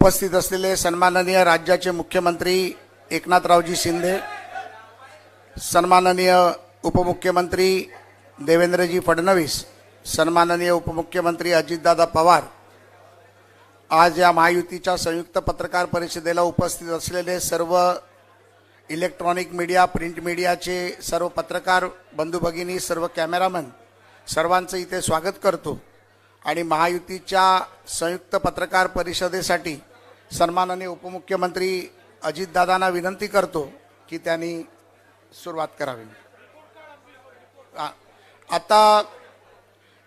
उपस्थित असलेले सन्माननीय राज्याचे मुख्यमंत्री एकनाथरावजी शिंदे, सन्माननीय उपमुख्यमंत्री देवेंद्रजी फडणवीस, सन्माननीय उपमुख्यमंत्री अजितदादा पवार, आज या महायुतीच्या संयुक्त पत्रकार परिषदेला उपस्थित असलेले सर्व इलेक्ट्रॉनिक मीडिया, प्रिंट मीडियाचे सर्व पत्रकार बंधू भगिनी, सर्व कॅमेरामन, सर्वांचं इथे स्वागत करतो आणि महायुतीच्या संयुक्त पत्रकार परिषदेसाठी सन्माननीय उपमुख्यमंत्री अजितदादांना विनंती करतो की त्यांनी सुरुवात करावी। आता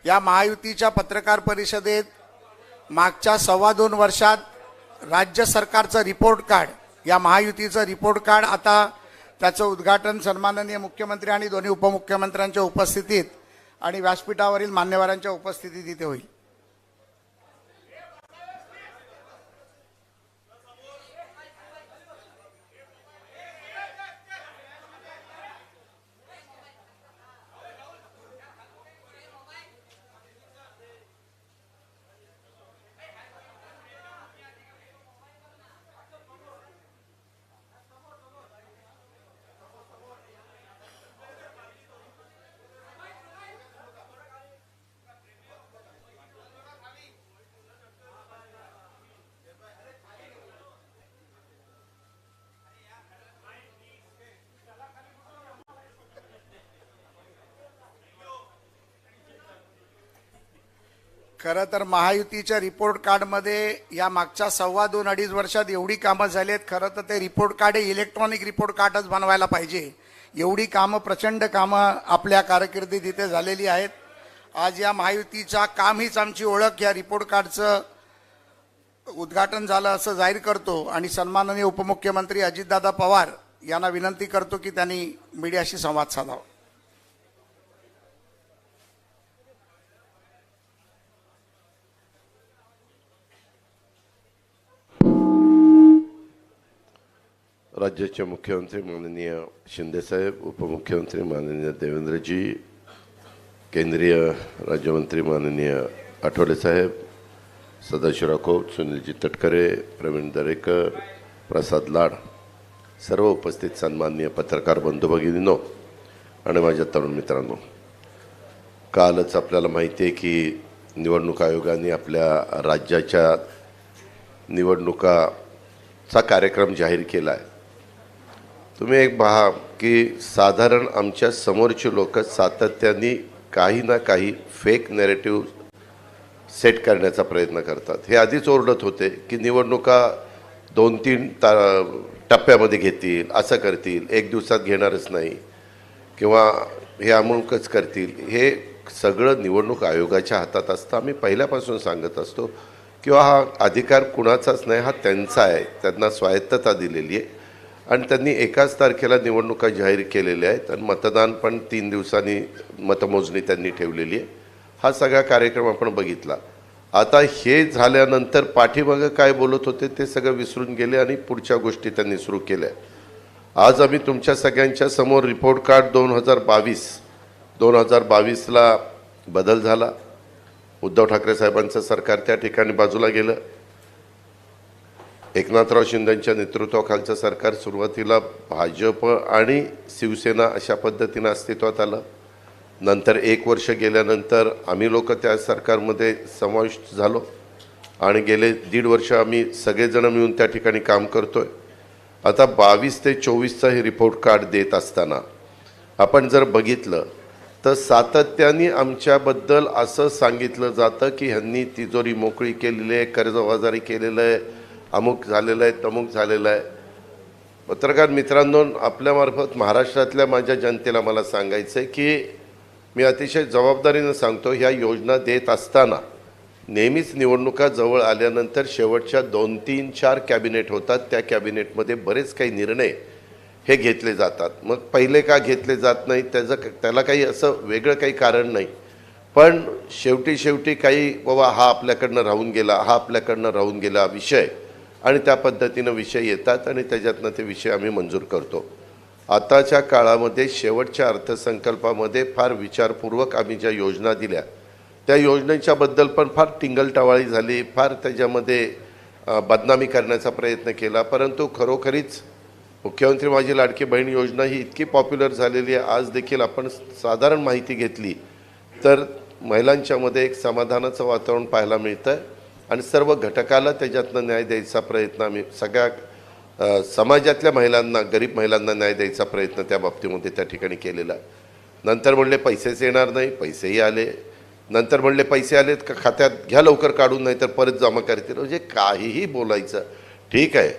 या महायुतीच्या पत्रकार परिषदेत मागच्या 2.25 वर्षात राज्य सरकारचं रिपोर्ट कार्ड, या महायुतीचं रिपोर्ट कार्ड, आता त्याचं उद्घाटन सन्माननीय मुख्यमंत्री आणि दोन्ही उपमुख्यमंत्र्यांच्या उपस्थितीत आणि व्यासपीठावरील मान्यवरांच्या उपस्थितीत इथे होईल। खरं तर महायुतीच्या रिपोर्ट कार्डमध्ये या मागच्या 2.25-2.5 वर्षात एवढी कामं झाली आहेत। खरं तर ते रिपोर्ट कार्ड इलेक्ट्रॉनिक रिपोर्ट कार्डच बनवायला पाहिजे, एवढी कामं, प्रचंड कामं आपल्या कारकिर्दीत इथे झालेली आहेत। आज या महायुतीचा काम हीच आमची ओळख या रिपोर्ट कार्डचं उद्घाटन झालं असं जाहीर करतो आणि सन्माननीय उपमुख्यमंत्री अजितदादा पवार यांना विनंती करतो की त्यांनी मीडियाशी संवाद साधावा। राज्याचे मुख्यमंत्री माननीय शिंदे साहेब, उपमुख्यमंत्री माननीय देवेंद्रजी, केंद्रीय राज्यमंत्री माननीय आठवले साहेब, सदाशिवराव खोत, सुनीलजी तटकरे, प्रवीण दरेकर, प्रसाद लाड, सर्व उपस्थित सन्माननीय पत्रकार बंधू भगिनींनो आणि माझ्या तरुण मित्रांनो, कालच आपल्याला माहिती आहे की निवडणूक आयोगाने आपल्या राज्याच्या निवडणुकाचा कार्यक्रम जाहीर केला आहे। तुम्ही एक पहा की साधारण आमच्या समोरची लोक सातत्याने काही ना काही फेक नॅरेटिव्ह सेट करण्याचा प्रयत्न करतात। हे आधीच ओरडत होते की निवडणुका 2-3 टप्प्यामध्ये घेतील, असं करतील, एक दिवसात घेणारच नाही किंवा हे अमुकच करतील। हे सगळं निवडणूक आयोगाच्या हातात असतं। आम्ही पहिल्यापासून सांगत असतो किंवा हा अधिकार कुणाचाच नाही, हा त्यांचा आहे, त्यांना स्वायत्तता दिलेली आहे आणि त्यांनी एकाच तारखेला निवडणुका जाहीर केलेल्या आहेत आणि मतदान पण 3 दिवसांनी मतमोजणी त्यांनी ठेवलेली आहे। हा सगळा कार्यक्रम आपण बघितला। आता हे झाल्यानंतर पाठीमागं काय बोलत होते ते सगळं विसरून गेले आणि पुढच्या गोष्टी त्यांनी सुरू केल्या। आज आम्ही तुमच्या सगळ्यांच्या समोर रिपोर्ट कार्ड 2022ला बदल झाला। उद्धव ठाकरे साहेबांचं सरकार त्या ठिकाणी बाजूला गेलं। एकनाथराव शिंदेंच्या नेतृत्वाखालचं सरकार सुरुवातीला भाजप आणि शिवसेना अशा पद्धतीनं अस्तित्वात आलं। नंतर 1 वर्ष गेल्यानंतर आम्ही लोक त्या सरकारमध्ये समाविष्ट झालो आणि गेले 1.5 वर्ष आम्ही सगळेजण मिळून त्या ठिकाणी काम करतोय। आता 22 ते 24चा हे रिपोर्ट कार्ड देत असताना आपण जर बघितलं तर सातत्याने आमच्याबद्दल असं सांगितलं जातं की ह्यांनी तिजोरी मोकळी केलेली आहे, कर्जबाजारी केलेलं आहे, अमुक झालेलं आहे, तमुक झालेलं आहे। पत्रकार मित्रांनो, आपल्यामार्फत महाराष्ट्रातल्या माझ्या जनतेला मला सांगायचं आहे की मी अतिशय जबाबदारीनं सांगतो, ह्या योजना देत असताना नेहमीच निवडणुका जवळ आल्यानंतर शेवटच्या 2-3-4 कॅबिनेट होतात, त्या कॅबिनेटमध्ये बरेच काही निर्णय हे घेतले जातात। मग पहिले का घेतले जात नाही त्याला काही असं वेगळं काही कारण नाही, पण शेवटी काही बाबा हा आपल्याकडनं राहून गेला विषय आणि त्या पद्धतीनं विषय येतात आणि त्याच्यातनं ते विषय आम्ही मंजूर करतो। आताच्या काळामध्ये शेवटच्या अर्थसंकल्पामध्ये फार विचारपूर्वक आम्ही ज्या योजना दिल्या त्या योजनेच्याबद्दल पण फार टिंगलटवाळी झाली, फार त्याच्यामध्ये बदनामी करण्याचा प्रयत्न केला, परंतु खरोखरीच मुख्यमंत्री माझी लाडकी बहीण योजना ही इतकी पॉप्युलर झालेली आहे. आज देखील आपण साधारण माहिती घेतली तर महिलांच्यामध्ये एक समाधानाचं वातावरण पाहायला मिळतं आहे आणि सर्व घटकाला त्याच्यातनं न्याय द्यायचा प्रयत्न आम्ही सगळ्या समाजातल्या महिलांना, गरीब महिलांना न्याय द्यायचा प्रयत्न त्या बाबतीमध्ये त्या ठिकाणी केलेला आहे. नंतर म्हणले पैसेच येणार नाही, पैसेही आले. नंतर म्हणले पैसे आलेत का खात्यात घ्या लवकर काढून, नाही तर परत जमा करतील. म्हणजे काहीही बोलायचं. ठीक आहे,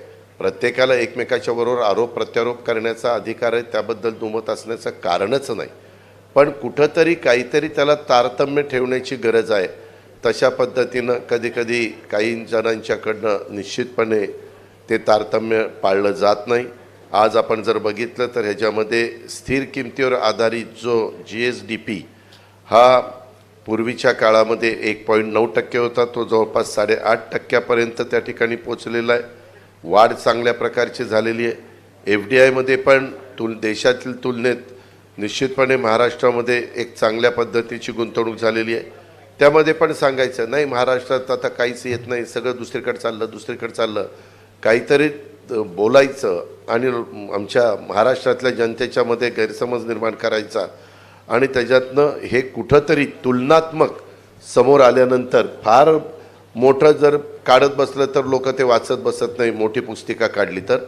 प्रत्येकाला एकमेकाच्या बरोबर आरोप प्रत्यारोप करण्याचा अधिकार आहे, त्याबद्दल दुमत असण्याचं कारणच नाही. पण कुठंतरी काहीतरी त्याला तारतम्य ठेवण्याची गरज आहे. तशा पद्धतीनं कधीकधी काही जणांच्याकडनं निश्चितपणे ते तारतम्य पाळलं जात नाही. आज आपण जर बघितलं तर ह्याच्यामध्ये स्थिर किमतीवर आधारित जो GSDP हा पूर्वीच्या काळामध्ये 1.9% होता, तो जवळपास 8.5% त्या ठिकाणी पोचलेला आहे. वाढ चांगल्या प्रकारची झालेली आहे. FDIमध्ये पण देशातील तुलनेत निश्चितपणे महाराष्ट्रामध्ये एक चांगल्या पद्धतीची गुंतवणूक झालेली आहे. त्यामध्ये पण सांगायचं नाही महाराष्ट्रात आता काहीच येत नाही, सगळं दुसरीकडे चाललं. काहीतरी बोलायचं आणि आमच्या महाराष्ट्रातल्या जनतेच्या मध्ये गैरसमज निर्माण करायचा आणि त्याच्यातनं हे कुठंतरी तुलनात्मक समोर आल्यानंतर फार मोठं जर काढत बसलं तर लोक ते वाचत बसत नाही, मोठी पुस्तिका काढली तर.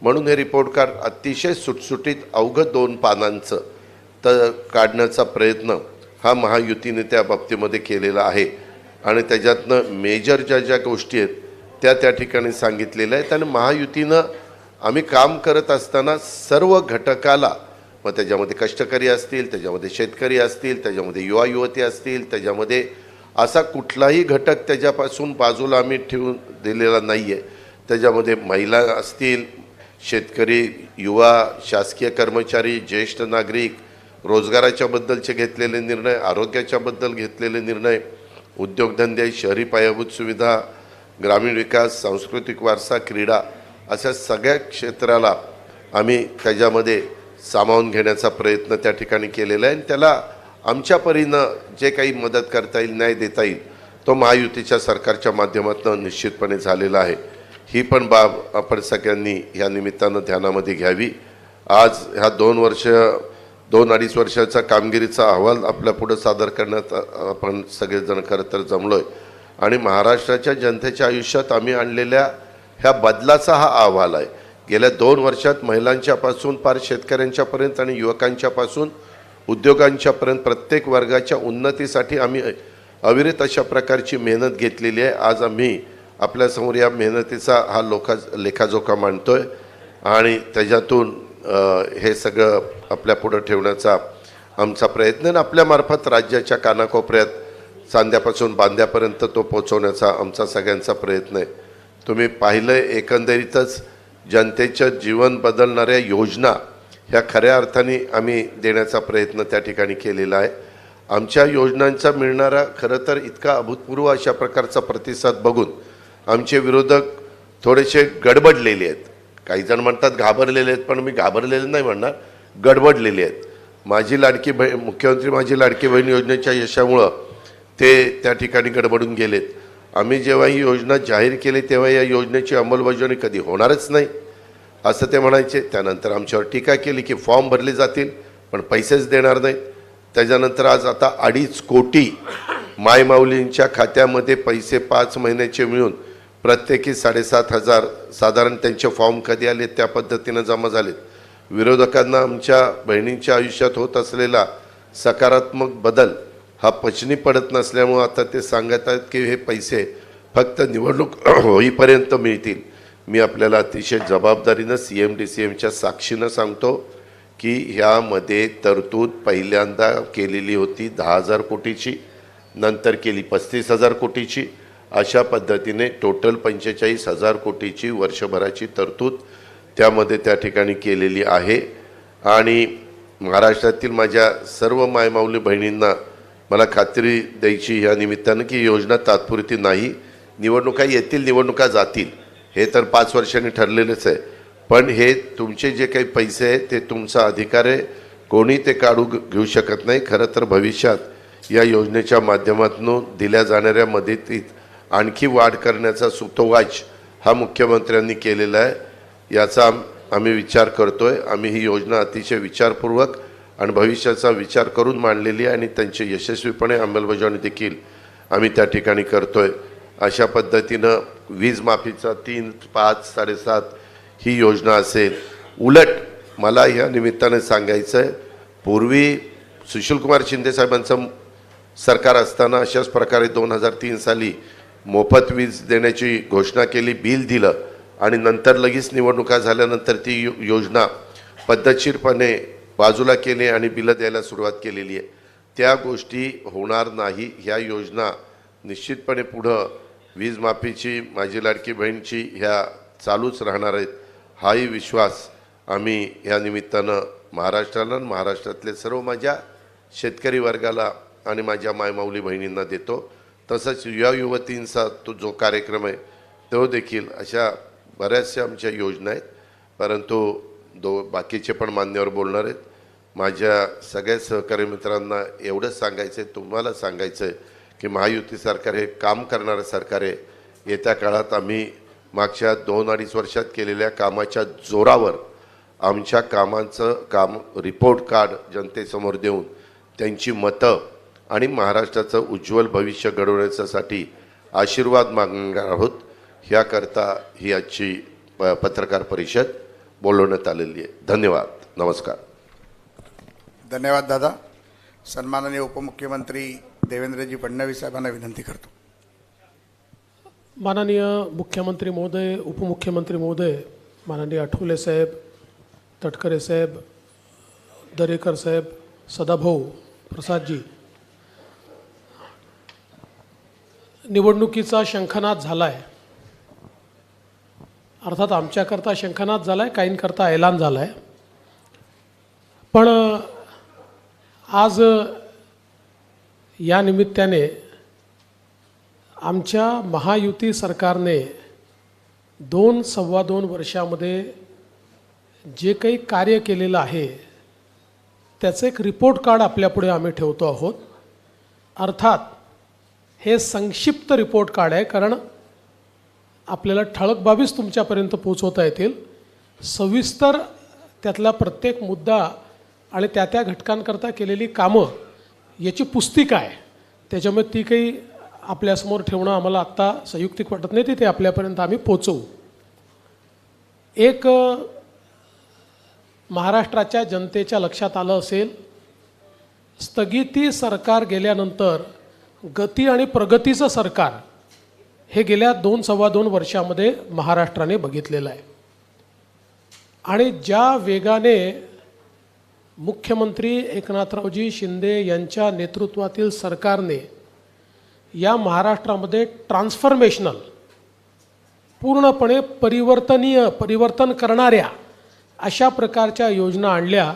म्हणून हे रिपोर्ट कार्ड अतिशय सुटसुटीत अवघं 2 पानांचं काढण्याचा प्रयत्न हा महायुतीने त्या बाबतीमध्ये केलेला आहे आणि त्याच्यातनं मेजर ज्या गोष्टी आहेत त्या ठिकाणी सांगितलेल्या आहेत. आणि महायुतीनं आम्ही काम करत असताना सर्व घटकाला, मग त्याच्यामध्ये कष्टकरी असतील, त्याच्यामध्ये शेतकरी असतील, त्याच्यामध्ये युवा युवती असतील, त्याच्यामध्ये असा कुठलाही घटक त्याच्यापासून बाजूला आम्ही ठेवून दिलेला नाही आहे. त्याच्यामध्ये महिला असतील, शेतकरी, युवा, शासकीय कर्मचारी, ज्येष्ठ नागरिक, रोजगाराच्या बद्दलचे घेतलेले निर्णय, आरोग्याच्या बद्दल घेतलेले निर्णय, उद्योगधंदे, शहरी पायाभूत सुविधा, ग्रामीण विकास, सांस्कृतिक वारसा, क्रीडा, अशा सगळ्या क्षेत्राला आम्ही त्याच्यामध्ये सामावून घेण्याचा प्रयत्न त्या ठिकाणी केलेला आहे. आणि त्याला आमच्या परीनं जे काही मदत करता येईल, न्याय देता येईल, तो महायुतीच्या सरकारच्या माध्यमातून निश्चितपणे झालेला आहे. ही पण बाब आपण सगळ्यांनी या निमित्तानं ध्यानामध्ये घ्यावी. आज ह्या 2-2.5 वर्षाचा कामगिरीचा अहवाल आपल्या पुढे सादर करण्यात आपण सगळेजण खरं तर जमलो आहे आणि महाराष्ट्राच्या जनतेच्या आयुष्यात आम्ही आणलेल्या ह्या बदलाचा हा अहवाल आहे. गेल्या 2 वर्षात महिलांच्यापासून पार शेतकऱ्यांच्यापर्यंत आणि युवकांच्यापासून उद्योगांच्यापर्यंत प्रत्येक वर्गाच्या उन्नतीसाठी आम्ही अविरत अशा प्रकारची मेहनत घेतलेली आहे. आज आम्ही आपल्यासमोर या मेहनतीचा हा लेखाजोखा मांडतोय आणि त्याच्यातून हे सगळं आपल्या पुढं ठेवण्याचा आमचा प्रयत्न आहे. आपल्यामार्फत राज्याच्या कानाकोपऱ्यात सांध्यापासून बांध्यापर्यंत तो पोचवण्याचा आमचा सगळ्यांचा प्रयत्न आहे. तुम्ही पाहिलं एकंदरीतच जनतेचं जीवन बदलणाऱ्या योजना ह्या खऱ्या अर्थाने आम्ही देण्याचा प्रयत्न त्या ठिकाणी केलेला आहे. आमच्या योजनांचा मिळणारा खरं तर इतका अभूतपूर्व अशा प्रकारचा प्रतिसाद बघून आमचे विरोधक थोडेसे गडबडलेले आहेत. काही जण म्हणतात घाबरलेले आहेत, पण मी घाबरलेले नाही म्हणणार, गडबडलेले आहेत. मुख्यमंत्री माझी लाडकी बहीण योजनेच्या यशामुळं ते त्या ठिकाणी गडबडून गेलेत. आम्ही जेव्हा ही योजना जाहीर केली तेव्हा या योजनेची अंमलबजावणी कधी होणारच नाही असं ते म्हणायचे. त्यानंतर आमच्यावर टीका केली की फॉर्म भरले जातील पण पैसेच देणार नाहीत. त्याच्यानंतर आज आता 2.5 कोटी मायमाऊलींच्या खात्यामध्ये पैसे 5 महिन्याचे मिळून प्रत्येकी 7,500 साधारण त्यांचे फॉर्म कधी आले त्या पद्धतीनं जमा झालेत. विरोधकांना आमच्या बहिणींच्या आयुष्यात होत असलेला सकारात्मक बदल हा पचनी पडत नसल्यामुळं आता ते सांगत आहेत की हे पैसे फक्त निवडणूक होईपर्यंत मिळतील. मी आपल्याला अतिशय जबाबदारीनं CM-DCMच्या साक्षीनं सांगतो की ह्यामध्ये तरतूद पहिल्यांदा केलेली होती 10,000 कोटीची, नंतर केली 35,000 कोटीची. अशा पद्धतीने टोटल 45,000 कोटीची वर्षभराची तरतूद त्यामध्ये त्या ठिकाणी केलेली आहे. आणि महाराष्ट्रातील माझ्या सर्व मायमाऊली बहिणींना मला खात्री द्यायची या निमित्तानं की योजना तात्पुरती नाही. निवडणुका येतील, निवडणुका जातील, हे तर 5 वर्षांनी ठरलेलंच आहे. पण हे तुमचे जे काही पैसे आहेत ते तुमचा अधिकार आहे, कोणी ते काढू घेऊ शकत नाही. खरं तर भविष्यात या योजनेच्या माध्यमातून दिल्या जाणाऱ्या मदतीत आणखी वाढ करण्याचा सुतोवाच हा मुख्यमंत्र्यांनी केलेला आहे। याचा आम्ही विचार करतोय। आम्ही ही योजना अतिशय विचारपूर्वक आणि भविष्याचा विचार करून मांडलेली आहे आणि त्यांची यशस्वीपणे अंमलबजावणी देखील आम्ही त्या ठिकाणी करतोय। अशा पद्धतीनं वीज माफीचा 3, 5, 7.5 ही योजना असेल। उलट मला या निमित्ताने सांगायचं आहे, पूर्वी सुशीलकुमार शिंदे साहेबांचं सरकार असताना अशाच प्रकारे 2003 साली मोफत वीज देण्याची घोषणा केली, बिल दिलं आणि नंतर लगेच निवडणुका झाल्यानंतर ती योजना पद्धतशीरपणे बाजूला केली आणि बिलं द्यायला सुरुवात केलेली आहे। त्या गोष्टी होणार नाही। ह्या योजना निश्चितपणे पुढं वीज माफीची, माझी लाडकी बहीणची ह्या चालूच राहणार आहेत। हाही विश्वास आम्ही या निमित्तानं महाराष्ट्राला आणि महाराष्ट्रातले सर्व माझ्या शेतकरी वर्गाला आणि माझ्या मायमाऊली बहिणींना देतो। तसंच युवा युवतींचा तो जो कार्यक्रम आहे तो देखील, अशा बऱ्याचशा आमच्या योजना आहेत, परंतु बाकीचे पण मान्यवर बोलणार आहेत। माझ्या सगळ्या सहकारी मित्रांना एवढंच सांगायचं आहे, तुम्हाला सांगायचं आहे की महायुती सरकार हे काम करणारं सरकार आहे। येत्या काळात आम्ही मागच्या 2-2.5 वर्षात केलेल्या कामाच्या जोरावर आमच्या कामांचं काम रिपोर्ट कार्ड जनतेसमोर देऊन त्यांची मतं आणि महाराष्ट्राचं उज्ज्वल भविष्य घडवण्यासाठी आशीर्वाद मागणार आहोत। ह्याकरता ही आजची पत्रकार परिषद बोलवण्यात आलेली आहे। धन्यवाद, नमस्कार। धन्यवाद दादा। सन्माननीय उपमुख्यमंत्री देवेंद्रजी फडणवीस साहेबांना विनंती करतो। माननीय मुख्यमंत्री महोदय, उपमुख्यमंत्री महोदय, माननीय आठवले साहेब, तटकरे साहेब, दरेकर साहेब, सदाभाऊ, प्रसादजी, निवडणुकीचा शंखनाद झाला आहे। अर्थात आमच्याकरता शंखनाद झाला आहे, काहींकरता ऐलान झाला आहे। पण आज या निमित्ताने आमच्या महायुती सरकारने 2-2.25 वर्षामध्ये जे काही कार्य केलेलं आहे त्याचं एक रिपोर्ट कार्ड आपल्यापुढे आम्ही ठेवतो आहोत। अर्थात हे संक्षिप्त रिपोर्ट कार्ड आहे, कारण आपल्याला ठळक बाबीच तुमच्यापर्यंत पोहोचवता येतील। सविस्तर त्यातला प्रत्येक मुद्दा आणि त्या घटकांकरता केलेली कामं याची पुस्तिका आहे, त्याच्यामुळे ती काही आपल्यासमोर ठेवणं आम्हाला आत्ता संयुक्तिक वाटत नाही, ते आपल्यापर्यंत आम्ही पोचवू। एक महाराष्ट्राच्या जनतेच्या लक्षात आलं असेल, स्थगिती सरकार गेल्यानंतर गती आणि प्रगतीचं सरकार हे गेल्या 2-2.25 वर्षामध्ये महाराष्ट्राने बघितलेलं आहे। आणि ज्या वेगाने मुख्यमंत्री एकनाथरावजी शिंदे यांच्या नेतृत्वातील सरकारने या महाराष्ट्रामध्ये ट्रान्सफॉर्मेशनल, पूर्णपणे परिवर्तन करणाऱ्या अशा प्रकारच्या योजना आणल्या,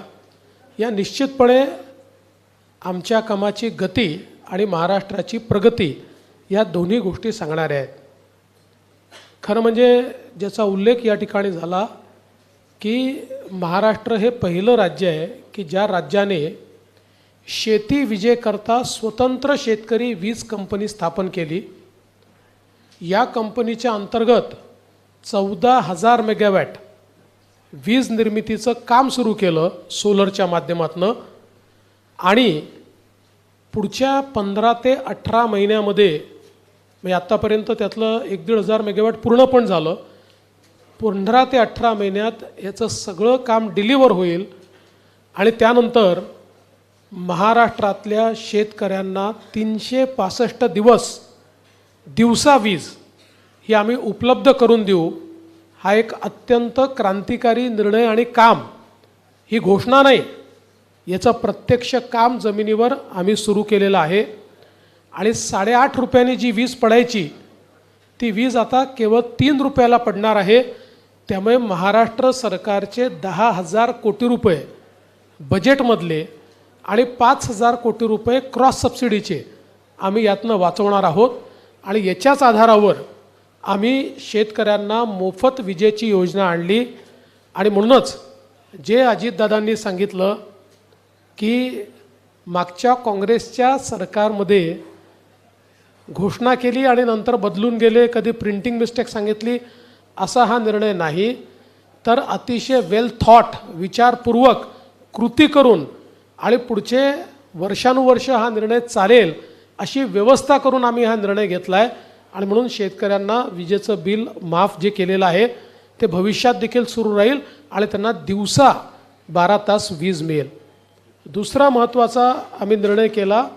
या निश्चितपणे आमच्या कामाची गती आणि महाराष्ट्राची प्रगती या दोन्ही गोष्टी सांगणाऱ्या आहेत। खरं म्हणजे ज्याचा उल्लेख या ठिकाणी झाला की महाराष्ट्र हे पहिलं राज्य आहे की ज्या राज्याने शेती विजेकरता स्वतंत्र शेतकरी वीज कंपनी स्थापन केली। या कंपनीच्या अंतर्गत 14,000 मेगावॅट वीज निर्मितीचं काम सुरू केलं सोलरच्या माध्यमातून, आणि पुढच्या 15 ते 18 महिन्यामध्ये म्हणजे आत्तापर्यंत त्यातलं 1,500 मेगावॅट पूर्ण पण झालं। 15 ते 18 महिन्यात याचं सगळं काम डिलिव्हर होईल आणि त्यानंतर महाराष्ट्रातल्या शेतकऱ्यांना 365 दिवस दिवसा वीज ही आम्ही उपलब्ध करून देऊ। हा एक अत्यंत क्रांतिकारी निर्णय आणि काम, ही घोषणा नाही, याचं प्रत्यक्ष काम जमिनीवर आम्ही सुरू केलेलं आहे। आणि 8.5 रुपयांनी जी वीज पडायची ती वीज आता केवळ 3 रुपयाला पडणार आहे। त्यामुळे महाराष्ट्र सरकारचे 10,000 कोटी रुपये बजेटमधले आणि 5,000 कोटी रुपये क्रॉस सबसिडीचे आम्ही यातनं वाचवणार आहोत। आणि याच्याच आधारावर आम्ही शेतकऱ्यांना मोफत विजेची योजना आणली। आणि म्हणूनच जे अजितदादांनी सांगितलं की मागच्या काँग्रेसच्या सरकारमध्ये घोषणा केली आणि नंतर बदलून गेले, कधी प्रिंटिंग मिस्टेक सांगितली, असा हा निर्णय नाही, तर अतिशय वेल थॉट, विचारपूर्वक कृती करून आणि पुढचे वर्षानुवर्ष हा निर्णय चालेल अशी व्यवस्था करून आम्ही हा निर्णय घेतला आहे. आणि म्हणून शेतकऱ्यांना विजेचं बिल माफ जे केलेलं आहे ते भविष्यात देखील सुरू राहील आणि त्यांना दिवसा 12 तास वीज मिळेल. दुसरा महत्त्वाचा आम्ही निर्णय केला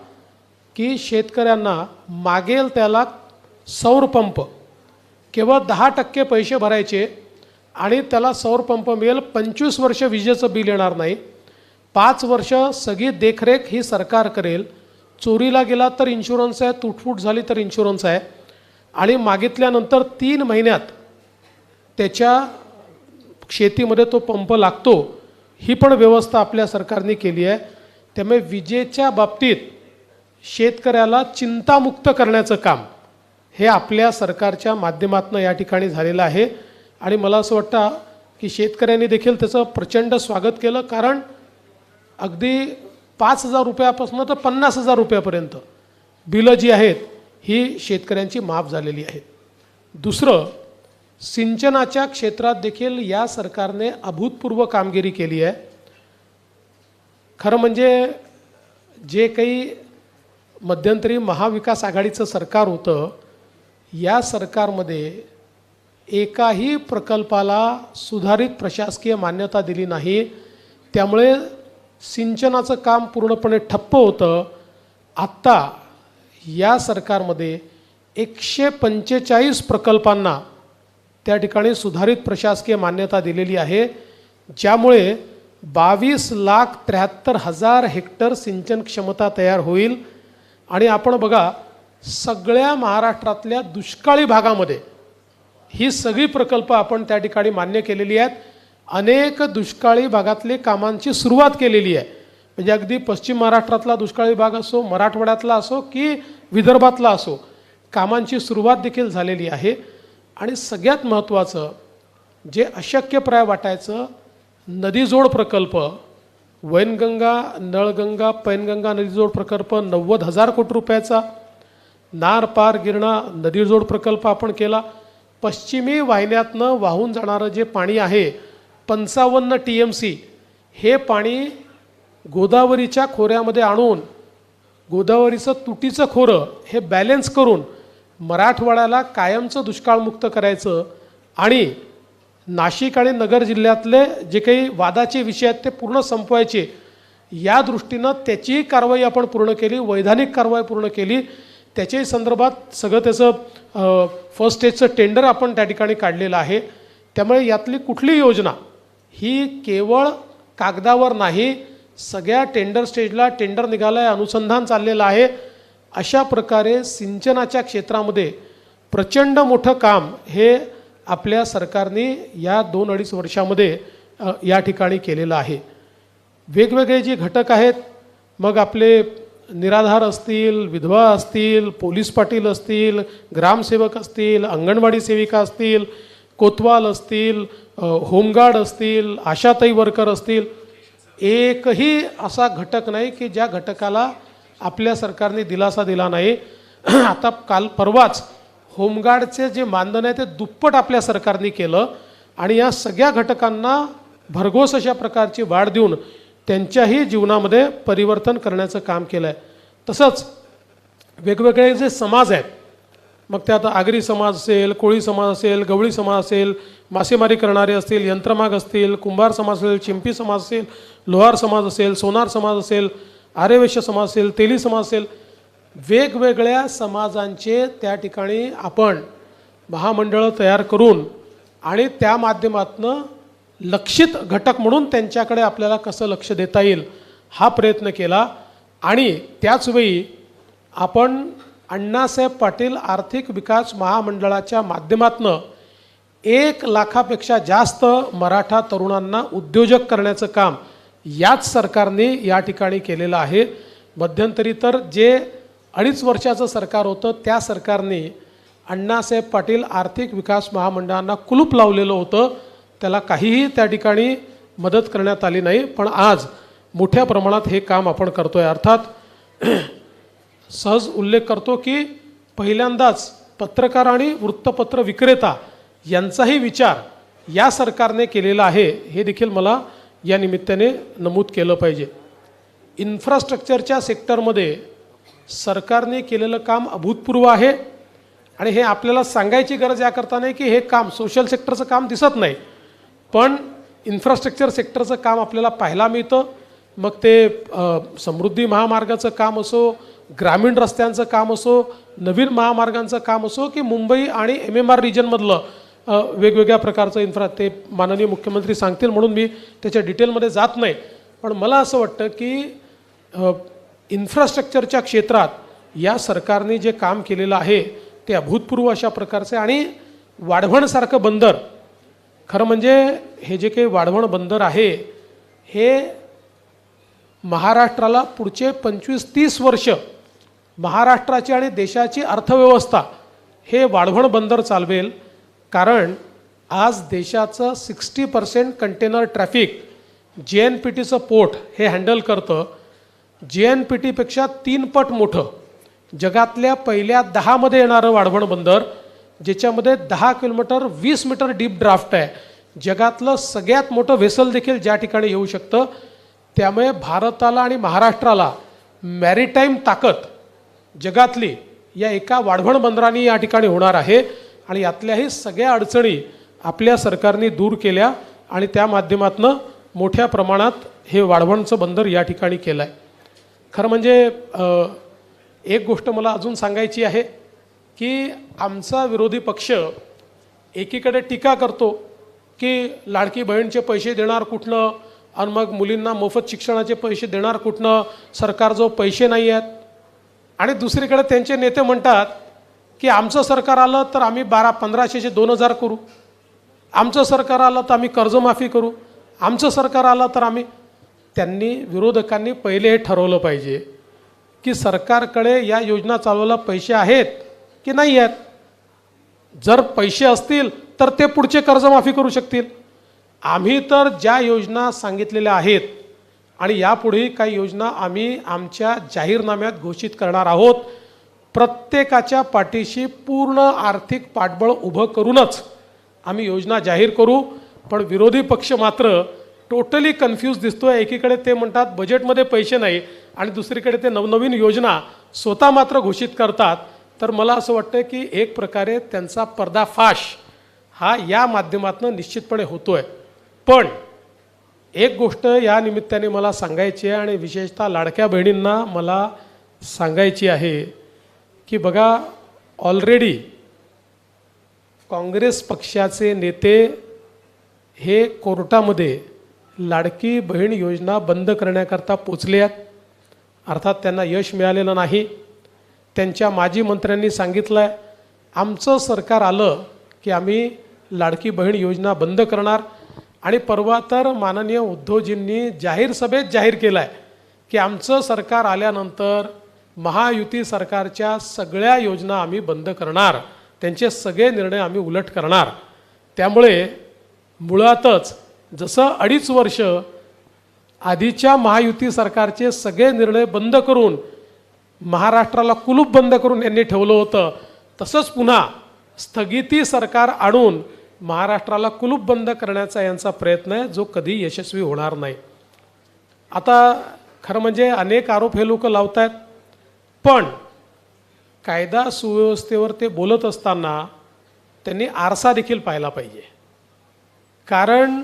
की शेतकऱ्यांना मागेल त्याला सौर पंप केवळ 10% पैसे भरायचे आणि त्याला सौर पंप मिळेल. 25 वर्ष विजेचं बिल येणार नाही. 5 वर्ष सगळी देखरेख ही सरकार करेल. चोरीला गेला तर इन्शुरन्स आहे, तुटफूट झाली तर इन्शुरन्स आहे आणि मागितल्यानंतर 3 महिन्यात त्याच्या शेतीमध्ये तो पंप लागतो. ही पण व्यवस्था आपल्या सरकारने केली आहे. त्यामुळे विजेच्या बाबतीत शेतकऱ्याला चिंतामुक्त करण्याचं काम हे आपल्या सरकारच्या माध्यमातून या ठिकाणी झालेलं आहे. आणि मला असं वाटतं की शेतकऱ्यांनी देखील त्याचं प्रचंड स्वागत केलं, कारण अगदी 5,000 रुपयापासून तर 50,000 रुपयापर्यंत बिलं जी आहेत ही शेतकऱ्यांची माफ झालेली आहेत. दुसरं, सिंचनाच्या क्षेत्रात देखील या सरकारने अभूतपूर्व कामगिरी केली आहे. खरं म्हणजे जे काही मध्यंतरी महाविकास आघाडीचं सरकार होतं, या सरकारमध्ये एकाही प्रकल्पाला सुधारित प्रशासकीय मान्यता दिली नाही. त्यामुळे सिंचनाचं काम पूर्णपणे ठप्प होतं. आत्ता या सरकारमध्ये 145 प्रकल्पांना त्या ठिकाणी सुधारित प्रशासकीय मान्यता दिलेली आहे, ज्यामुळे 22,73,000 हेक्टर सिंचन क्षमता तयार होईल. आणि आपण बघा, सगळ्या महाराष्ट्रातल्या दुष्काळी भागामध्ये ही सगळी प्रकल्प आपण त्या ठिकाणी मान्य केलेली आहेत. अनेक दुष्काळी भागातले कामांची सुरुवात केलेली आहे. म्हणजे अगदी पश्चिम महाराष्ट्रातला दुष्काळी भाग असो, मराठवाड्यातला असो की विदर्भातला असो, कामांची सुरुवात देखील झालेली आहे. आणि सगळ्यात महत्त्वाचं, जे अशक्यप्राय वाटायचं, नदीजोड प्रकल्प, वैनगंगा, नळगंगा, पैनगंगा नदीजोड प्रकल्प 90,000 कोटी रुपयाचा, नार पार गिरणा नदीजोड प्रकल्प आपण केला. पश्चिमी वाहिन्यातनं वाहून जाणारं जे पाणी आहे 55 TMC, हे पाणी गोदावरीच्या खोऱ्यामध्ये आणून गोदावरीचं तुटीचं खोरं हे बॅलेन्स करून मराठवाड्याला कायमचं दुष्काळमुक्त करायचं आणि नाशिक आणि नगर जिल्ह्यातले जे काही वादाचे विषय आहेत ते पूर्ण संपवायचे. या दृष्टीनं त्याचीही कारवाई आपण पूर्ण केली, वैधानिक कारवाई पूर्ण केली. त्याच्याही संदर्भात सगळं त्याचं फर्स्ट स्टेजचं टेंडर आपण त्या ठिकाणी काढलेलं आहे. त्यामुळे यातली कुठली योजना ही केवळ कागदावर नाही, सगळ्या टेंडर स्टेजला टेंडर निघालं आहे, अनुसंधान चाललेलं आहे. अशा प्रकारे सिंचनाच्या क्षेत्रामध्ये प्रचंड मोठं काम हे आपल्या सरकारने या 2-2.5 वर्षामध्ये या ठिकाणी केलेलं आहे. वेगवेगळे जे घटक आहेत, मग आपले निराधार असतील, विधवा असतील, पोलीस पाटील असतील, ग्रामसेवक असतील, अंगणवाडी सेविका असतील, कोतवाल असतील, होमगार्ड असतील, आशाताई वर्कर असतील, एकही असा घटक नाही की ज्या घटकाला आपल्या सरकारने दिलासा दिला नाही. आता परवाच होमगार्डचे जे मानधन आहे ते दुप्पट आपल्या सरकारने केलं आणि या सगळ्या घटकांना भरघोस अशा प्रकारची वाढ देऊन त्यांच्याही जीवनामध्ये परिवर्तन करण्याचं काम केलं आहे. तसंच वेगवेगळे जे समाज आहेत, मग ते आता आगरी समाज असेल, कोळी समाज असेल, गवळी समाज असेल, मासेमारी करणारे असतील, यंत्रमाग असतील, कुंभार समाज असेल, चिंपी समाज असेल, लोहार समाज असेल, सोनार समाज असेल, आर्यवैश्य समाज असेल, तेली समाज असेल, वेगवेगळ्या समाजांचे त्या ठिकाणी आपण महामंडळं तयार करून आणि त्या माध्यमातून लक्षित घटक म्हणून त्यांच्याकडे आपल्याला कसं लक्ष देता येईल हा प्रयत्न केला. आणि त्याचवेळी आपण अण्णासाहेब पाटील आर्थिक विकास महामंडळाच्या माध्यमातून 1 लाखापेक्षा जास्त मराठा तरुणांना उद्योजक करण्याचं काम याच सरकारने या ठिकाणी केलेलं आहे. मध्यंतरी तर जे 2.5 वर्षाचं सरकार होतं त्या सरकारने अण्णासाहेब पाटील आर्थिक विकास महामंडळांना कुलूप लावलेलं होतं, त्याला काहीही त्या ठिकाणी मदत करण्यात आली नाही. पण आज मोठ्या प्रमाणात हे काम आपण करतोय. अर्थात सहज उल्लेख करतो की पहिल्यांदाच पत्रकार आणि वृत्तपत्र विक्रेता यांचाही विचार या सरकारने केलेला आहे, हे देखील मला या निमित्ताने नमूद केलं पाहिजे. इन्फ्रास्ट्रक्चरच्या सेक्टरमध्ये सरकारने केलेलं काम अभूतपूर्व आहे आणि हे आपल्याला सांगायची गरज याकरता नाही की हे काम सोशल सेक्टरचं काम दिसत नाही, पण इन्फ्रास्ट्रक्चर सेक्टरचं काम आपल्याला पाहायला मिळतं. मग ते समृद्धी महामार्गाचं काम असो, ग्रामीण रस्त्यांचं काम असो, नवीन महामार्गांचं काम असो, की मुंबई आणि MMR रिजनमधलं वेगवेगळ्या प्रकारचं ते माननीय मुख्यमंत्री सांगतील म्हणून मी त्याच्या डिटेलमध्ये जात नाही. पण मला असं वाटतं की इन्फ्रास्ट्रक्चरच्या क्षेत्रात या सरकारने जे काम केलेलं आहे ते अभूतपूर्व अशा प्रकारचे. आणि वाढवणसारखं बंदर, खरं म्हणजे हे जे काही वाढवण बंदर आहे हे महाराष्ट्राला पुढचे 25-30 वर्ष महाराष्ट्राची आणि देशाची अर्थव्यवस्था हे वाढवण बंदर चालवेल. कारण आज देशाचं 60% कंटेनर ट्रॅफिक JNPTचं पोर्ट हे हँडल करतं. JNPTपेक्षा 3 पट मोठं जगातल्या पहिल्या 10मध्ये येणारं वाढवण बंदर, ज्याच्यामध्ये 10 किलोमीटर 20 मीटर डीप ड्राफ्ट आहे. जगातलं सगळ्यात मोठं व्हेसल देखील ज्या ठिकाणी येऊ शकतं. त्यामुळे भारताला आणि महाराष्ट्राला मॅरिटाईम ताकद जगातली या एका वाढवण बंदराने या ठिकाणी होणार आहे. आणि यातल्याही सगळ्या अडचणी आपल्या सरकारने दूर केल्या आणि त्या माध्यमातून मोठ्या प्रमाणात हे वाढवणचं बंदर या ठिकाणी केलं आहे. खरं म्हणजे एक गोष्ट मला अजून सांगायची आहे की आमचा विरोधी पक्ष एकीकडे टीका करतो की लाडकी बहीणचे पैसे देणार कुठनं आणि मग मुलींना मोफत शिक्षणाचे पैसे देणार कुठनं, सरकारजवळ पैसे नाही आहेत. आणि दुसरीकडे त्यांचे नेते म्हणतात की आमचं सरकार आलं तर आम्ही 1500चे 2000 करू, आमचं सरकार आलं तर आम्ही कर्जमाफी करू, आमचं सरकार आलं तर आम्ही. त्यांनी विरोधकांनी पहिले हे ठरवलं पाहिजे की सरकारकडे या योजना चालवायला पैसे आहेत की नाही आहेत. जर पैसे असतील तर ते पुढचे कर्जमाफी करू शकतील. आम्ही तर ज्या योजना सांगितलेल्या आहेत आणि यापुढेही काही योजना आम्ही आमच्या जाहीरनाम्यात घोषित करणार आहोत. प्रत्येकाच्या पाठीशी पूर्ण आर्थिक पाठबळ उभं करूनच आम्ही योजना जाहीर करू. पण विरोधी पक्ष मात्र टोटली कन्फ्यूज दिसतोय. एकीकडे ते म्हणतात बजेटमध्ये पैसे नाही आणि दुसरीकडे ते नवनवीन योजना स्वतः मात्र घोषित करतात. तर मला असं वाटतं की एक प्रकारे त्यांचा पर्दाफाश हा या माध्यमातून निश्चितपणे होतोय. पण एक गोष्ट या निमित्ताने मला सांगायची आहे आणि विशेषतः लाडक्या बहिणींना मला सांगायची आहे की बघा, ऑलरेडी काँग्रेस पक्षाचे नेते हे कोर्टामध्ये लाडकी बहीण योजना बंद करण्याकरता पोचले आहेत. अर्थात त्यांना यश मिळालेलं नाही. त्यांच्या माजी मंत्र्यांनी सांगितलं आहे आमचं सरकार आलं की आम्ही लाडकी बहीण योजना बंद करणार. आणि परवा तर माननीय उद्धवजींनी जाहीर सभेत जाहीर केलं आहे की आमचं सरकार आल्यानंतर महायुती सरकारच्या सगळ्या योजना आम्ही बंद करणार, त्यांचे सगळे निर्णय आम्ही उलट करणार. त्यामुळे मुळातच जसं 2.5 वर्ष आधीच्या महायुती सरकारचे सगळे निर्णय बंद करून महाराष्ट्राला कुलूप बंद करून यांनी ठेवलं होतं, तसंच पुन्हा स्थगिती सरकार आणून महाराष्ट्राला कुलूप बंद करण्याचा यांचा प्रयत्न आहे, जो कधी यशस्वी होणार नाही. आता खरं म्हणजे अनेक आरोप हे लोक लावत आहेत, पण कायदा सुव्यवस्थेवर ते बोलत असताना त्यांनी आरसा देखील पाहायला पाहिजे. कारण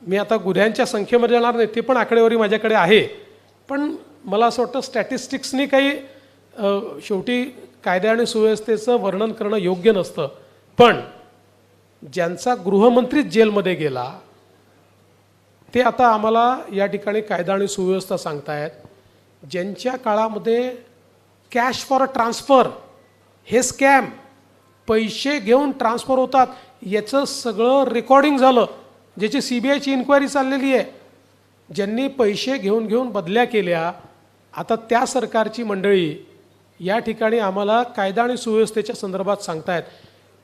मी आता गुन्ह्यांच्या संख्येमध्ये जाणार नाही, ती पण आकडेवारी माझ्याकडे आहे. पण मला असं वाटतं स्टॅटिस्टिक्सनी काही शेवटी कायदा आणि सुव्यवस्थेचं वर्णन करणं योग्य नसतं. पण ज्यांचा गृहमंत्रीच जेलमध्ये गेला ते आता आम्हाला या ठिकाणी कायदा आणि सुव्यवस्था सांगतायत. ज्यांच्या काळामध्ये कॅश फॉर ट्रान्सफर हे स्कॅम, पैसे घेऊन ट्रान्सफर होतात, याचं सगळं रेकॉर्डिंग झालं, ज्याची CBIची इन्क्वायरी चाललेली आहे. ज्यांनी पैसे घेऊन बदल्या केल्या, आता त्या सरकारची मंडळी या ठिकाणी आम्हाला कायदा आणि सुव्यवस्थेच्या संदर्भात सांगतायत.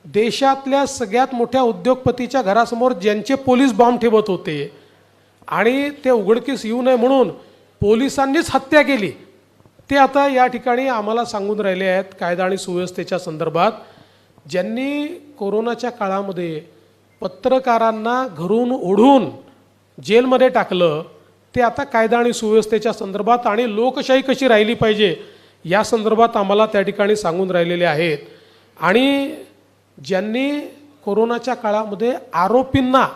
देशातल्या सगळ्यात मोठ्या उद्योगपतीच्या घरासमोर ज्यांचे पोलीस बॉम्ब ठेवत होते आणि ते उघडकीस येऊ नये म्हणून पोलिसांनीच हत्या केली, ते आता या ठिकाणी आम्हाला सांगून राहिले आहेत कायदा आणि सुव्यवस्थेच्या संदर्भात. ज्यांनी कोरोनाच्या काळामध्ये पत्रकारांना घरून ओढून जेलमध्ये टाकलं, ते आता कायदा आणि सुव्यवस्थेच्या संदर्भात आणि लोकशाही कशी राहिली पाहिजे या संदर्भात आम्हाला त्या ठिकाणी सांगून राहिलेले आहेत. आणि ज्यांनी कोरोनाच्या काळामध्ये आरोपींना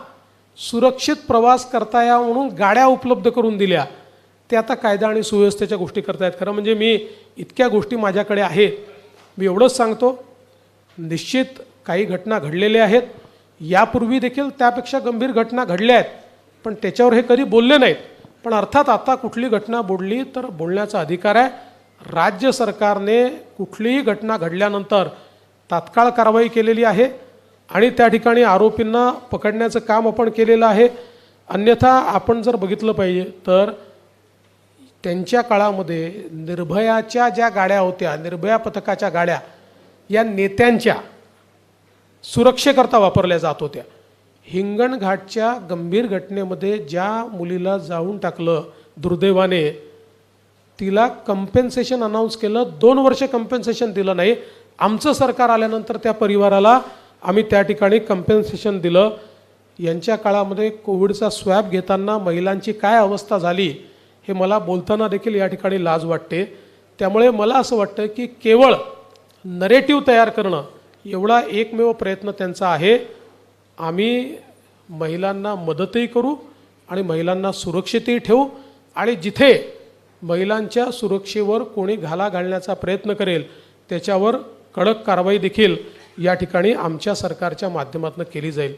सुरक्षित प्रवास करता यावा म्हणून गाड्या उपलब्ध करून दिल्या, ते आता कायदा आणि सुव्यवस्थेच्या गोष्टी करतायत. खरं म्हणजे मी इतक्या गोष्टी माझ्याकडे आहेत, मी एवढंच सांगतो, निश्चित काही घटना घडलेल्या आहेत, यापूर्वी देखील त्यापेक्षा गंभीर घटना घडल्या आहेत, पण त्याच्यावर हे कधी बोलले नाहीत. पण अर्थात आता कुठली घटना बोलली तर बोलण्याचा अधिकार आहे. राज्य सरकारने कुठलीही घटना घडल्यानंतर तात्काळ कारवाई केलेली आहे आणि त्या ठिकाणी आरोपींना पकडण्याचं काम आपण केलेलं आहे. अन्यथा आपण जर बघितलं पाहिजे तर त्यांच्या काळामध्ये निर्भयाच्या ज्या गाड्या होत्या, निर्भया पथकाच्या गाड्या, या नेत्यांच्या सुरक्षेकरता वापरल्या जात होत्या. हिंगणघाटच्या गंभीर घटनेमध्ये ज्या मुलीला जाळून टाकलं दुर्दैवाने, तिला कंपेन्सेशन अनाऊन्स केलं, 2 वर्ष कंपेन्सेशन दिलं नाही. आमचं सरकार आल्यानंतर त्या परिवाराला आम्ही त्या ठिकाणी कंपेन्सेशन दिलं. यांच्या काळामध्ये कोविडचा स्वॅब घेताना महिलांची काय अवस्था झाली हे मला बोलताना देखील या ठिकाणी लाज वाटते. त्यामुळे मला असं वाटतं की केवळ नरेटिव्ह तयार करणं एवढा एकमेव प्रयत्न त्यांचा आहे. आम्ही महिलांना मदतही करू आणि महिलांना सुरक्षितही ठेवू आणि जिथे महिलांच्या सुरक्षेवर कोणी घाला घालण्याचा प्रयत्न करेल त्याच्यावर कडक कारवाई देखील या ठिकाणी आमच्या सरकारच्या माध्यमातून केली जाईल.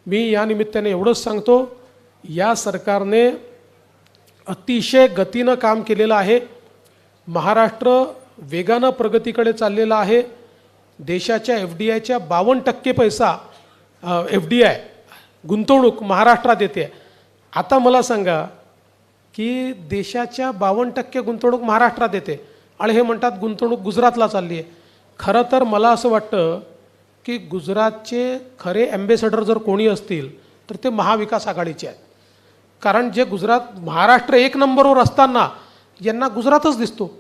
मी या निमित्ताने एवढंच सांगतो, या सरकारने अतिशय गतीनं काम केलेलं आहे. महाराष्ट्र वेगानं प्रगतीकडे चाललेला आहे. देशाच्या FDIच्या 52% पैसा FDI गुंतवणूक महाराष्ट्रात येते. आता मला सांगा की देशाच्या 52% गुंतवणूक महाराष्ट्रात येते आणि हे म्हणतात गुंतवणूक गुजरातला चालली आहे. खरं तर मला असं वाटतं की गुजरातचे खरे ॲम्बेसेडर जर कोणी असतील तर ते महाविकास आघाडीचे आहेत. कारण जे गुजरात महाराष्ट्र 1 नंबरवर असताना यांना गुजरातच दिसतो.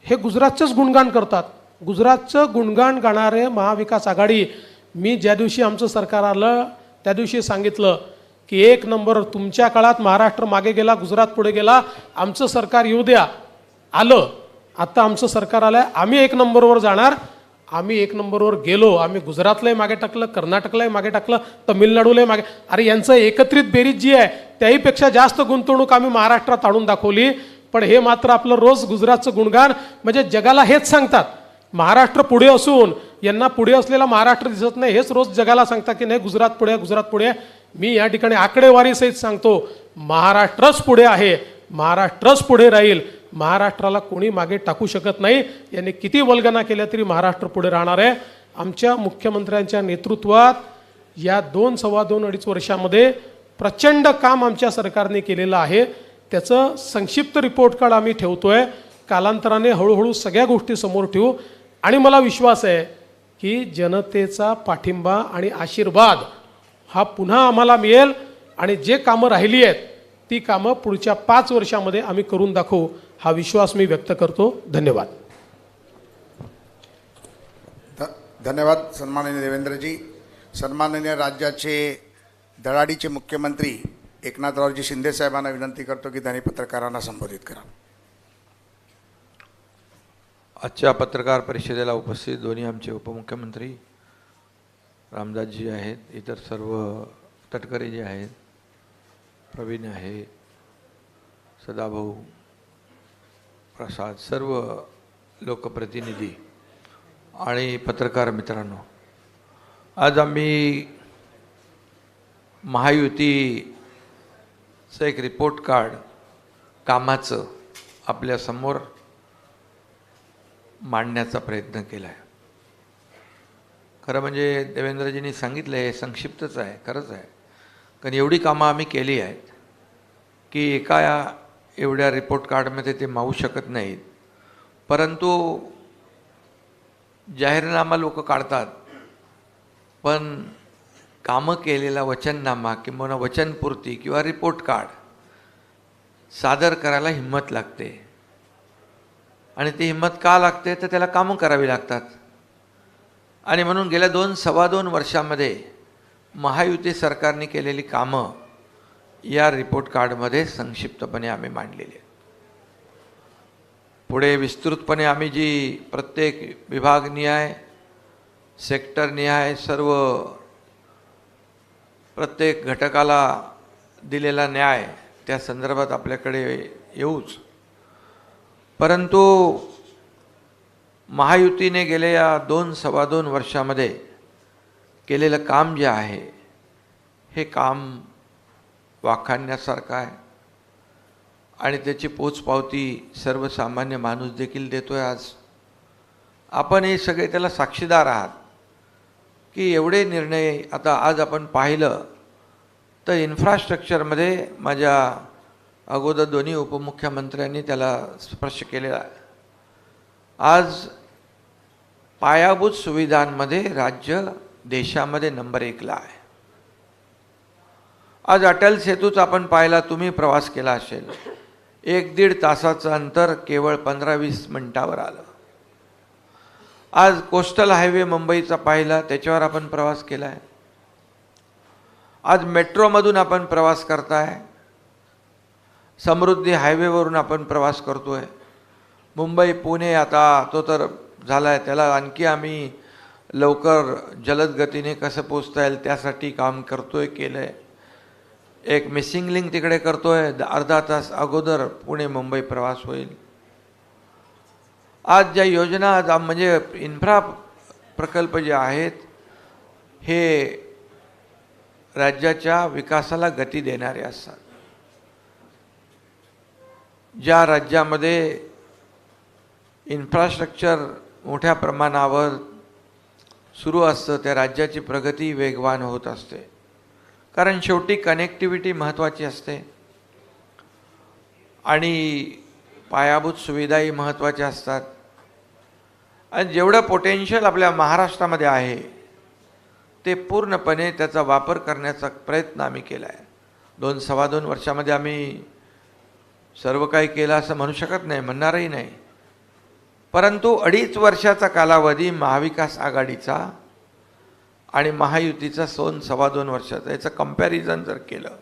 हे गुजरातचंच गुणगान करतात. गुजरातचं गुणगान गाणारे महाविकास आघाडी, मी ज्या दिवशी आमचं सरकार आलं त्या दिवशी सांगितलं की 1 नंबर, तुमच्या काळात महाराष्ट्र मागे गेला, गुजरात पुढे गेला, आमचं सरकार येऊ द्या. आलं, आता आमचं सरकार आलं आहे, आम्ही 1 नंबरवर जाणार. आम्ही 1 नंबरवर गेलो. आम्ही गुजरातलाही मागे टाकलं, कर्नाटकलाही मागे टाकलं, तमिळनाडूलाही मागे. अरे यांचं एकत्रित बेरीज जी आहे त्याहीपेक्षा जास्त गुंतवणूक आम्ही महाराष्ट्रात आणून दाखवली. पण हे मात्र आपलं रोज गुजरातचं गुणगान, म्हणजे जगाला हेच सांगतात, महाराष्ट्र पुढे असून यांना पुढे असलेला महाराष्ट्र दिसत नाही, हेच रोज जगाला सांगतात की नाही गुजरात पुढे, गुजरात पुढे. मी या ठिकाणी आकडेवारीसहित सांगतो, महाराष्ट्रच पुढे आहे, महाराष्ट्रच पुढे राहील. महाराष्ट्राला कोणी मागे टाकू शकत नाही. यांनी किती वल्गना केल्या तरी महाराष्ट्र पुढे राहणार आहे. आमच्या मुख्यमंत्र्यांच्या नेतृत्वात या 2 सव्वा 2 अडीच वर्षामध्ये प्रचंड काम आमच्या सरकारने केलेलं आहे. त्याचं संक्षिप्त रिपोर्ट कार्ड आम्ही ठेवतोय. कालांतराने हळूहळू सगळ्या गोष्टी समोर ठेवू आणि मला विश्वास आहे की जनतेचा पाठिंबा आणि आशीर्वाद हा पुन्हा आम्हाला मिळेल आणि जे कामं राहिली आहेत ती कामं पुढच्या 5 वर्षामध्ये आम्ही करून दाखवू, हा विश्वास मी व्यक्त करतो. धन्यवाद. धन्यवाद सन्माननीय देवेंद्रजी. सन्माननीय राज्याचे धडाडीचे मुख्यमंत्री एकनाथरावजी शिंदे साहेबांना विनंती करतो की त्यांनी पत्रकारांना संबोधित करा. आजच्या पत्रकार परिषदेला उपस्थित दोन्ही आमचे उपमुख्यमंत्री रामदासजी आहेत, इतर सर्व तटकरे जे आहेत, प्रवीण आहे, सदाभाऊ, प्रसाद, सर्व लोकप्रतिनिधी आणि पत्रकार मित्रांनो, आज आम्ही महायुतीचं एक रिपोर्ट कार्ड कामाचं आपल्यासमोर मांडण्याचा प्रयत्न केला आहे. खरं म्हणजे देवेंद्रजींनी सांगितलं हे संक्षिप्तच आहे, खरंच आहे, कारण एवढी कामं आम्ही केली आहेत की एका एवढ्या रिपोर्ट कार्डमध्ये ते मावू शकत नाहीत. परंतु जाहीरनामा लोक काढतात, पण कामं केलेला वचननामा किंवा वचनपूर्ती किंवा रिपोर्ट कार्ड सादर करायला हिंमत लागते. आणि ती हिंमत का लागते तर त्याला कामं करावी लागतात. आणि म्हणून गेल्या 2-2.25 वर्षामध्ये महायुती सरकारने केलेली कामं या रिपोर्ट कार्डमध्ये संक्षिप्तपणे आम्ही मांडलेली आहेत. पुढे विस्तृतपणे आम्ही जी प्रत्येक विभागनिहाय सेक्टरनिहाय सर्व प्रत्येक घटकाला दिलेला न्याय त्या संदर्भात आपल्याकडे येऊच. परंतु महायुतीने गेल्या 2-2.25 वर्षामध्ये केलेलं काम जे आहे हे काम वाखाणण्यासारखं आहे आणि त्याची पोचपावती सर्वसामान्य माणूस देखील देतोय. आज आपण हे सगळे त्याला साक्षीदार आहात की एवढे निर्णय आता आज आपण पाहिलं तर इन्फ्रास्ट्रक्चरमध्ये माझ्या अगोदर दोन्ही उपमुख्यमंत्र्यांनी त्याला स्पर्श केलेला आहे. आज पायाभूत सुविधांमध्ये राज्य देशामध्ये नंबर 1ला आहे. आज अटल सेतूच आपण पाहिला, तुम्ही प्रवास केला असेल, 1-1.5 तासाचं अंतर केवळ 15-20 मिनिटावर आलं. आज कोस्टल हायवे मुंबईचा पाहिला, त्याच्यावर आपण प्रवास केला आहे. आज मेट्रोमधून आपण प्रवास करताय, समृद्धी हायवेवरून आपण प्रवास करतोय. मुंबई पुणे आता तो तर झाला आहे, त्याला आणखी आम्ही लवकर जलद गतीने कसं पोचता येईल त्यासाठी काम करतोय, केलं आहे. एक मिसिंग लिंक तिकडे करतोय, अर्धा तास अगोदर पुणे मुंबई प्रवास होईल. आज ज्या योजना आज म्हणजे इन्फ्रा प्रकल्प जे आहेत हे राज्याच्या विकासाला गती देणारे असतात. ज्या राज्यामध्ये इन्फ्रास्ट्रक्चर मोठ्या प्रमाणावर सुरू असतं त्या राज्याची प्रगती वेगवान होत असते. कारण शेवटी कनेक्टिव्हिटी महत्त्वाची असते आणि पायाभूत सुविधाही महत्त्वाच्या असतात. आणि जेवढं पोटेन्शियल आपल्या महाराष्ट्रामध्ये आहे ते पूर्णपणे त्याचा वापर करण्याचा प्रयत्न आम्ही केला आहे. 2-2.25 वर्षामध्ये आम्ही सर्व काही केलं असं म्हणू शकत नाही, म्हणणारही नाही. परंतु 2.5 वर्षाचा कालावधी महाविकास आघाडीचा आणि महायुतीचा 2-2.25 वर्षाचा याचं कंपॅरिझन जर केलं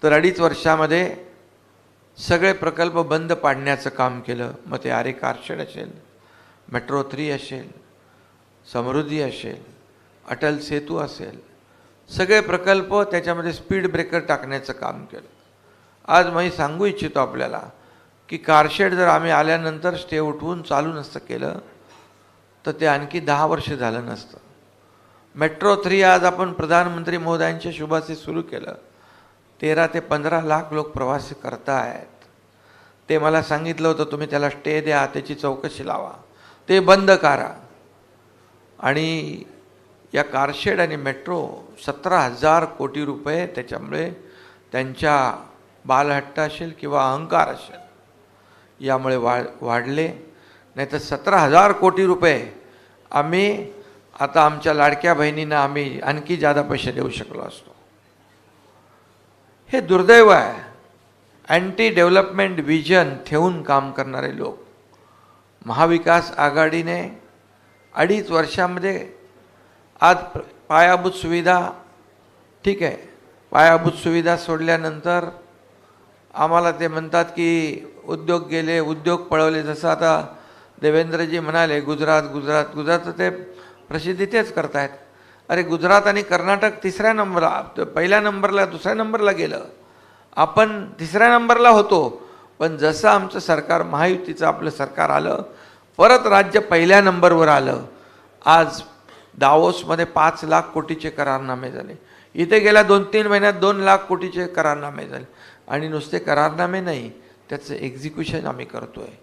तर 2.5 वर्षामध्ये सगळे प्रकल्प बंद पाडण्याचं काम केलं. मग ते आरे कारशेड असेल, मेट्रो 3 असेल, समृद्धी असेल, अटल सेतू असेल, सगळे प्रकल्प त्याच्यामध्ये स्पीड ब्रेकर टाकण्याचं काम केलं. आज मी सांगू इच्छितो आपल्याला की कारशेड जर आम्ही आल्यानंतर स्टे उठवून चालू नसतं केलं तर ते आणखी 10 वर्ष झालं नसतं. मेट्रो 3 आज आपण प्रधानमंत्री महोदयांच्या शुभाचे सुरू केलं. 13 ते 15 लाख लोक प्रवास करतायत. ते मला सांगितलं होतं तुम्ही त्याला स्टे द्या, त्याची चौकशी लावा, ते बंद करा. आणि या कारशेड आणि मेट्रो 17,000 कोटी रुपये त्याच्यामुळे त्यांच्या बालहट्ट असेल किंवा अहंकार असेल यामुळे वाढले. नाही तर 17,000 कोटी रुपये आम्ही आता आमच्या लाडक्या बहिणींना आम्ही आणखी जादा पैसे देऊ शकलो असतो. हे दुर्दैव आहे. अँटी डेव्हलपमेंट विजन ठेवून काम करणारे लोक. महाविकास आघाडीने 2.5 वर्षामध्ये आज पायाभूत सुविधा ठीक आहे, पायाभूत सुविधा सोडल्यानंतर आम्हाला ते म्हणतात की उद्योग गेले, उद्योग पळवले. जसं आता देवेंद्रजी म्हणाले गुजरात ते प्रसिद्धी तेच करतायत. अरे गुजरात आणि कर्नाटक 3ऱ्या नंबरला, पहिल्या नंबरला, 2ऱ्या नंबरला गेलं. आपण 3ऱ्या नंबरला होतो. पण जसं आमचं सरकार महायुतीचं आपलं सरकार आलं परत राज्य पहिल्या नंबरवर आलं. आज दावोसमध्ये 5 लाख कोटीचे करारनामे झाले. इथे गेल्या 2-3 महिन्यात 2 लाख कोटीचे करारनामे झाले. आणि नुसते करारनामे नाही, त्याचं एक्झिक्युशन आम्ही करतो आहे.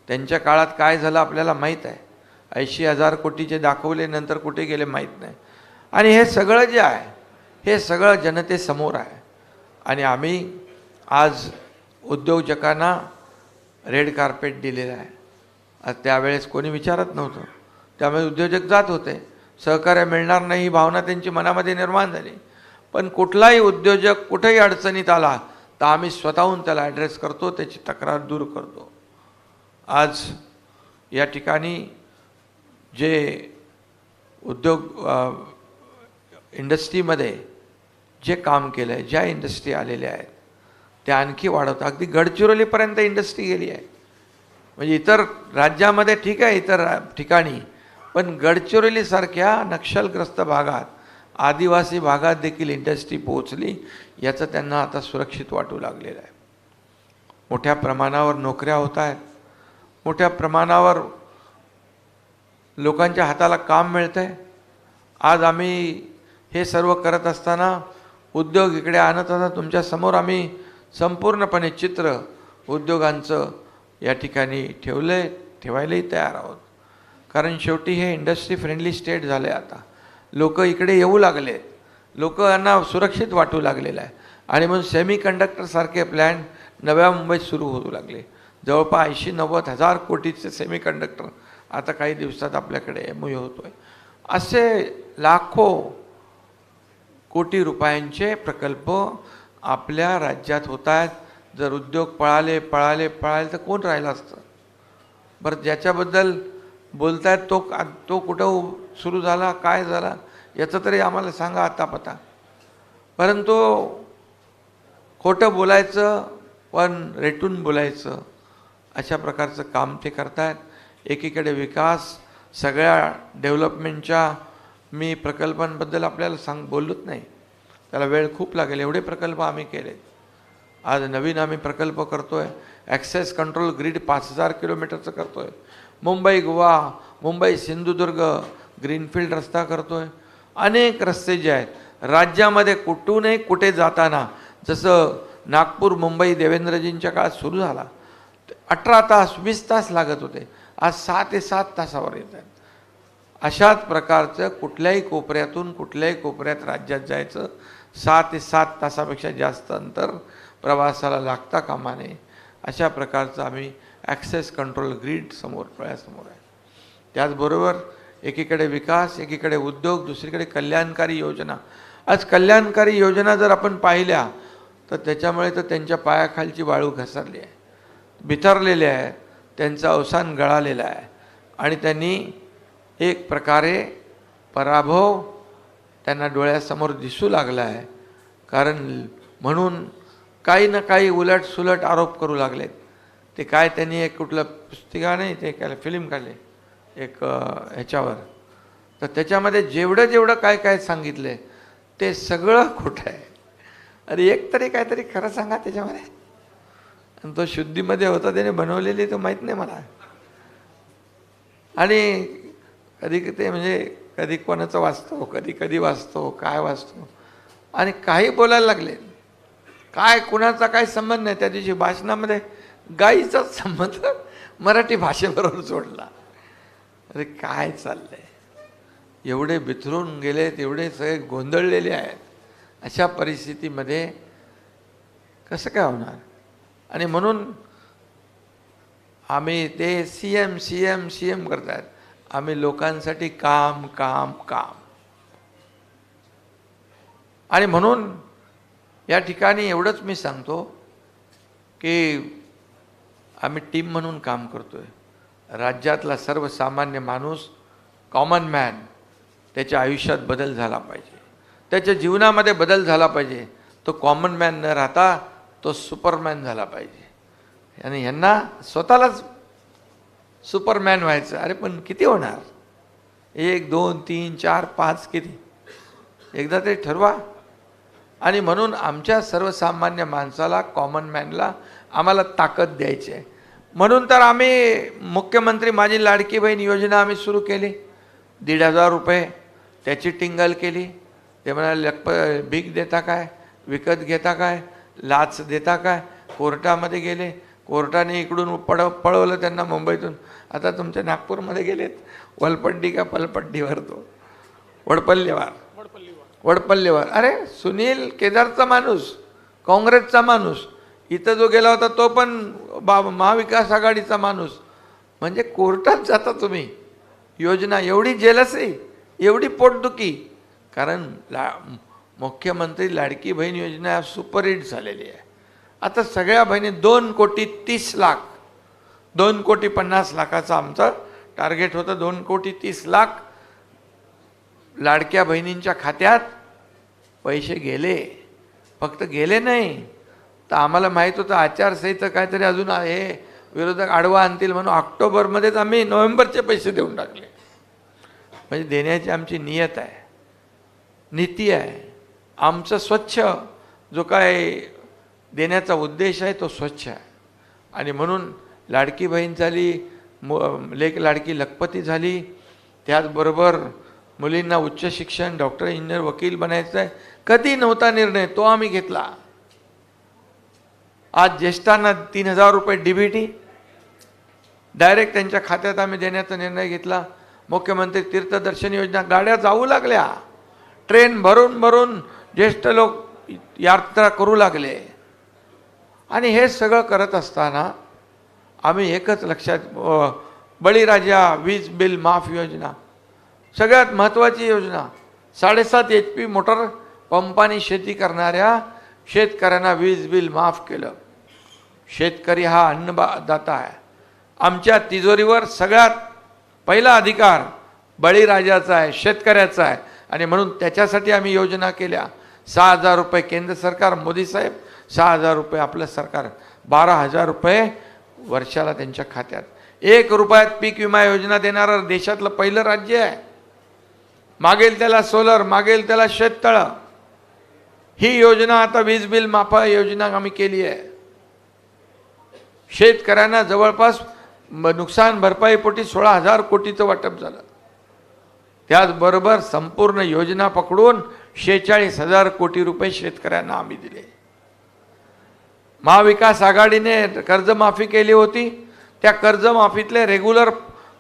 त्यांच्या काळात काय झालं आपल्याला माहीत आहे. 80,000 कोटीचे दाखवले, नंतर कुठे गेले माहीत नाही. आणि हे सगळं जे आहे हे सगळं जनतेसमोर आहे. आणि आम्ही आज उद्योजकांना रेड कार्पेट दिलेलं आहे. आज त्यावेळेस कोणी विचारत नव्हतं, त्यामुळे उद्योजक जात होते. सहकार्य मिळणार नाही ही भावना त्यांची मनामध्ये निर्माण झाली. पण कुठलाही उद्योजक कुठेही अडचणीत आला तर आम्ही स्वतःहून त्याला ॲड्रेस करतो, त्याची तक्रार दूर करतो. आज या ठिकाणी जे उद्योग इंडस्ट्रीमध्ये जे काम केलं आहे, ज्या इंडस्ट्री आलेल्या आहेत त्या आणखी वाढवतात. अगदी गडचिरोलीपर्यंत इंडस्ट्री गेली आहे. म्हणजे इतर राज्यामध्ये ठीक आहे, इतर ठिकाणी, पण गडचिरोलीसारख्या नक्षलग्रस्त भागात, आदिवासी भागात देखील इंडस्ट्री पोहोचली. याचं त्यांना आता सुरक्षित वाटू लागलेलं आहे. मोठ्या प्रमाणावर नोकऱ्या होत आहेत, मोठ्या प्रमाणावर लोकांच्या हाताला काम मिळतं आहे. आज आम्ही हे सर्व करत असताना उद्योग इकडे आणत असताना तुमच्या समोर आम्ही संपूर्णपणे चित्र उद्योगांचं या ठिकाणी ठेवायलाही तयार आहोत. कारण शेवटी हे इंडस्ट्री फ्रेंडली स्टेट झाले. आता लोक इकडे येऊ लागलेत, लोकांना सुरक्षित वाटू लागलेलं आहे. आणि म्हणून सेमी कंडक्टरसारखे प्लॅन नव्या मुंबईत सुरू होऊ लागले. जवळपास 80-90 हजार कोटीचे सेमी कंडक्टर आता काही दिवसात आपल्याकडे MOU होतो आहे. असे लाखो कोटी रुपयांचे प्रकल्प आपल्या राज्यात होत आहेत. जर उद्योग पळाले तर कोण राहिलं असतं? बरं, ज्याच्याबद्दल बोलतायत तो कुठं सुरू झाला, काय झाला, याचं तरी आम्हाला सांगा आता पता. परंतु खोटं बोलायचं पण रेटून बोलायचं, अशा प्रकारचं काम ते करतायत. एकीकडे विकास, सगळ्या डेव्हलपमेंटच्या मी प्रकल्पांबद्दल आपल्याला बोललोच नाही, त्याला वेळ खूप लागेल. एवढे प्रकल्प आम्ही केले. आज नवीन आम्ही प्रकल्प करतो आहे. ॲक्सेस कंट्रोल ग्रीड 5000 किलोमीटरचं करतो आहे. मुंबई गोवा, मुंबई सिंधुदुर्ग ग्रीनफील्ड रस्ता करतो आहे. अनेक रस्ते जे आहेत राज्यामध्ये कुठूनही कुठे जाताना, जसं नागपूर मुंबई देवेंद्रजींच्या काळात सुरू झाला, 18 तास 20 तास लागत होते, आज 6 ते 7 तासावर येत आहेत. अशाच प्रकारचं कुठल्याही कोपऱ्यात राज्यात जायचं 6 ते 7 तासापेक्षा जास्त अंतर प्रवासाला लागता कामा नये. अशा प्रकारचं आम्ही ॲक्सेस कंट्रोल ग्रीड डोळ्यासमोर आहे. त्याचबरोबर एकीकडे विकास, एकीकडे उद्योग, दुसरीकडे कल्याणकारी योजना. आज कल्याणकारी योजना जर आपण पाहिल्या तर त्याच्यामुळे तर त्यांच्या पायाखालची वाळू घसरली आहे, बिथरलेले आहे, त्यांचं अवसान गळालेलं आहे. आणि त्यांनी एक प्रकारे पराभव त्यांना डोळ्यासमोर दिसू लागला आहे. कारण म्हणून काही ना काही उलटसुलट आरोप करू लागलेत. ते काय, त्यांनी एक कुठलं पुस्तिका नाही, ते काय फिल्म काढले एक ह्याच्यावर, तर त्याच्यामध्ये जेवढं काय सांगितलं ते सगळं खोटं आहे. अरे एक तरी काहीतरी खरं सांगा त्याच्यामध्ये. आणि तो शुद्धीमध्ये होता, त्याने बनवलेली तो माहीत नाही मला. आणि कधी ते म्हणजे कधी कोणाचं वाचतो, कधी वाचतो, काय वाचतो, आणि काही बोलायला लागले. काय कुणाचा काय संबंध नाही. त्या दिवशी भाषणामध्ये गाईचाच संबंध मराठी भाषेबरोबर जोडला. अरे काय चाललंय? एवढे बिथरून गेलेत, एवढे सगळे गोंधळलेले आहेत. अशा परिस्थितीमध्ये कसं काय होणार? आणि म्हणून आम्ही ते CM करतायत. आम्ही लोकांसाठी काम. आणि म्हणून या ठिकाणी एवढंच मी सांगतो की आम्ही टीम म्हणून काम करतोय. राज्यातला सर्वसामान्य माणूस, कॉमन मॅन, त्याच्या आयुष्यात बदल झाला पाहिजे, त्याच्या जीवनामध्ये बदल झाला पाहिजे. तो कॉमन मॅन न राहता तो सुपरमॅन झाला पाहिजे. आणि ह्यांना स्वतःलाच सुपरमॅन व्हायचं. अरे पण किती होणार? 1, 2, 3, 4, 5 किती? एकदा तरी ठरवा. आणि म्हणून आमच्या सर्वसामान्य माणसाला, कॉमन मॅनला आम्हाला ताकद द्यायची आहे. म्हणून तर आम्ही मुख्यमंत्री माझी लाडकी बहीण योजना आम्ही सुरू केली. 1,500 रुपये त्याची टिंगल केली. ते म्हणाले भीक देता काय, विकत घेता काय, लाच देता काय. कोर्टामध्ये गेले, कोर्टाने इकडून पळवलं त्यांना मुंबईतून. आता तुमच्या नागपूरमध्ये गेलेत, वलपड्डी का पलपड्डीवर, तो वडपल्लीवर. अरे सुनील केदारचा माणूस, काँग्रेसचा माणूस, इथं जो गेला होता तो पण महाविकास आघाडीचा माणूस. म्हणजे कोर्टात जाता तुम्ही. योजना एवढी जेलसी, एवढी पोटदुखी. कारण मुख्यमंत्री लाडकी बहीण योजना सुपरहिट झालेली आहे. आता सगळ्या बहिणी 2,30,00,000, 2,50,00,000 आमचं टार्गेट होतं 2,30,00,000. लाडक्या बहिणींच्या खात्यात पैसे गेले. फक्त गेले नाही तर आम्हाला माहीत होतं आचारसंहिता काहीतरी अजून आहे, विरोधक आडवा आणतील म्हणून ऑक्टोबरमध्येच आम्ही नोव्हेंबरचे पैसे देऊन टाकले. म्हणजे देण्याची आमची नियत आहे, नीती आहे. आमचं स्वच्छ जो काय देण्याचा उद्देश आहे तो स्वच्छ आहे. आणि म्हणून लाडकी बहीण झाली, लेक लाडकी लखपती झाली, त्याचबरोबर मुलींना उच्च शिक्षण, डॉक्टर, इंजिनियर, वकील बनायचं आहे. कधी नव्हता निर्णय, तो आम्ही घेतला. आज ज्येष्ठांना 3,000 रुपये DBT डायरेक्ट त्यांच्या खात्यात आम्ही देण्याचा निर्णय घेतला. मुख्यमंत्री तीर्थदर्शन योजना, गाड्या जाऊ लागल्या, ट्रेन भरून भरून ज्येष्ठ लोक यात्रा करू लागले. आणि हे सगळं करत असताना आम्ही एकच लक्षात, बळीराजा वीज बिल माफ योजना सगळ्यात महत्त्वाची योजना. 7.5 HP मोटर पंपाने शेती करणाऱ्या शेतकऱ्यांना वीज बिल माफ केलं. शेतकरी हा अन्नदाता आहे. आमच्या तिजोरीवर सगळ्यात पहिला अधिकार बळीराजाचा आहे, शेतकऱ्याचा आहे. आणि म्हणून त्याच्यासाठी आम्ही योजना केल्या. 6,000 रुपये केंद्र सरकार, मोदी साहेब, 6,000 रुपये आपलं सरकार, 12,000 रुपये वर्षाला त्यांच्या खात्यात. 1 रुपयात पीक विमा योजना देणारं देशातलं पहिलं राज्य आहे. मागेल त्याला सोलर, मागेल त्याला शेततळं. ही योजना आता वीज बिल माफ योजना आम्ही केली आहे. शेतकऱ्यांना जवळपास नुकसान भरपाईपोटी 16,000 कोटीचं वाटप झालं. त्याचबरोबर संपूर्ण योजना पकडून 46,000 कोटी रुपये शेतकऱ्यांना आम्ही दिले. महाविकास आघाडीने कर्जमाफी केली होती. त्या कर्जमाफीतले रेग्युलर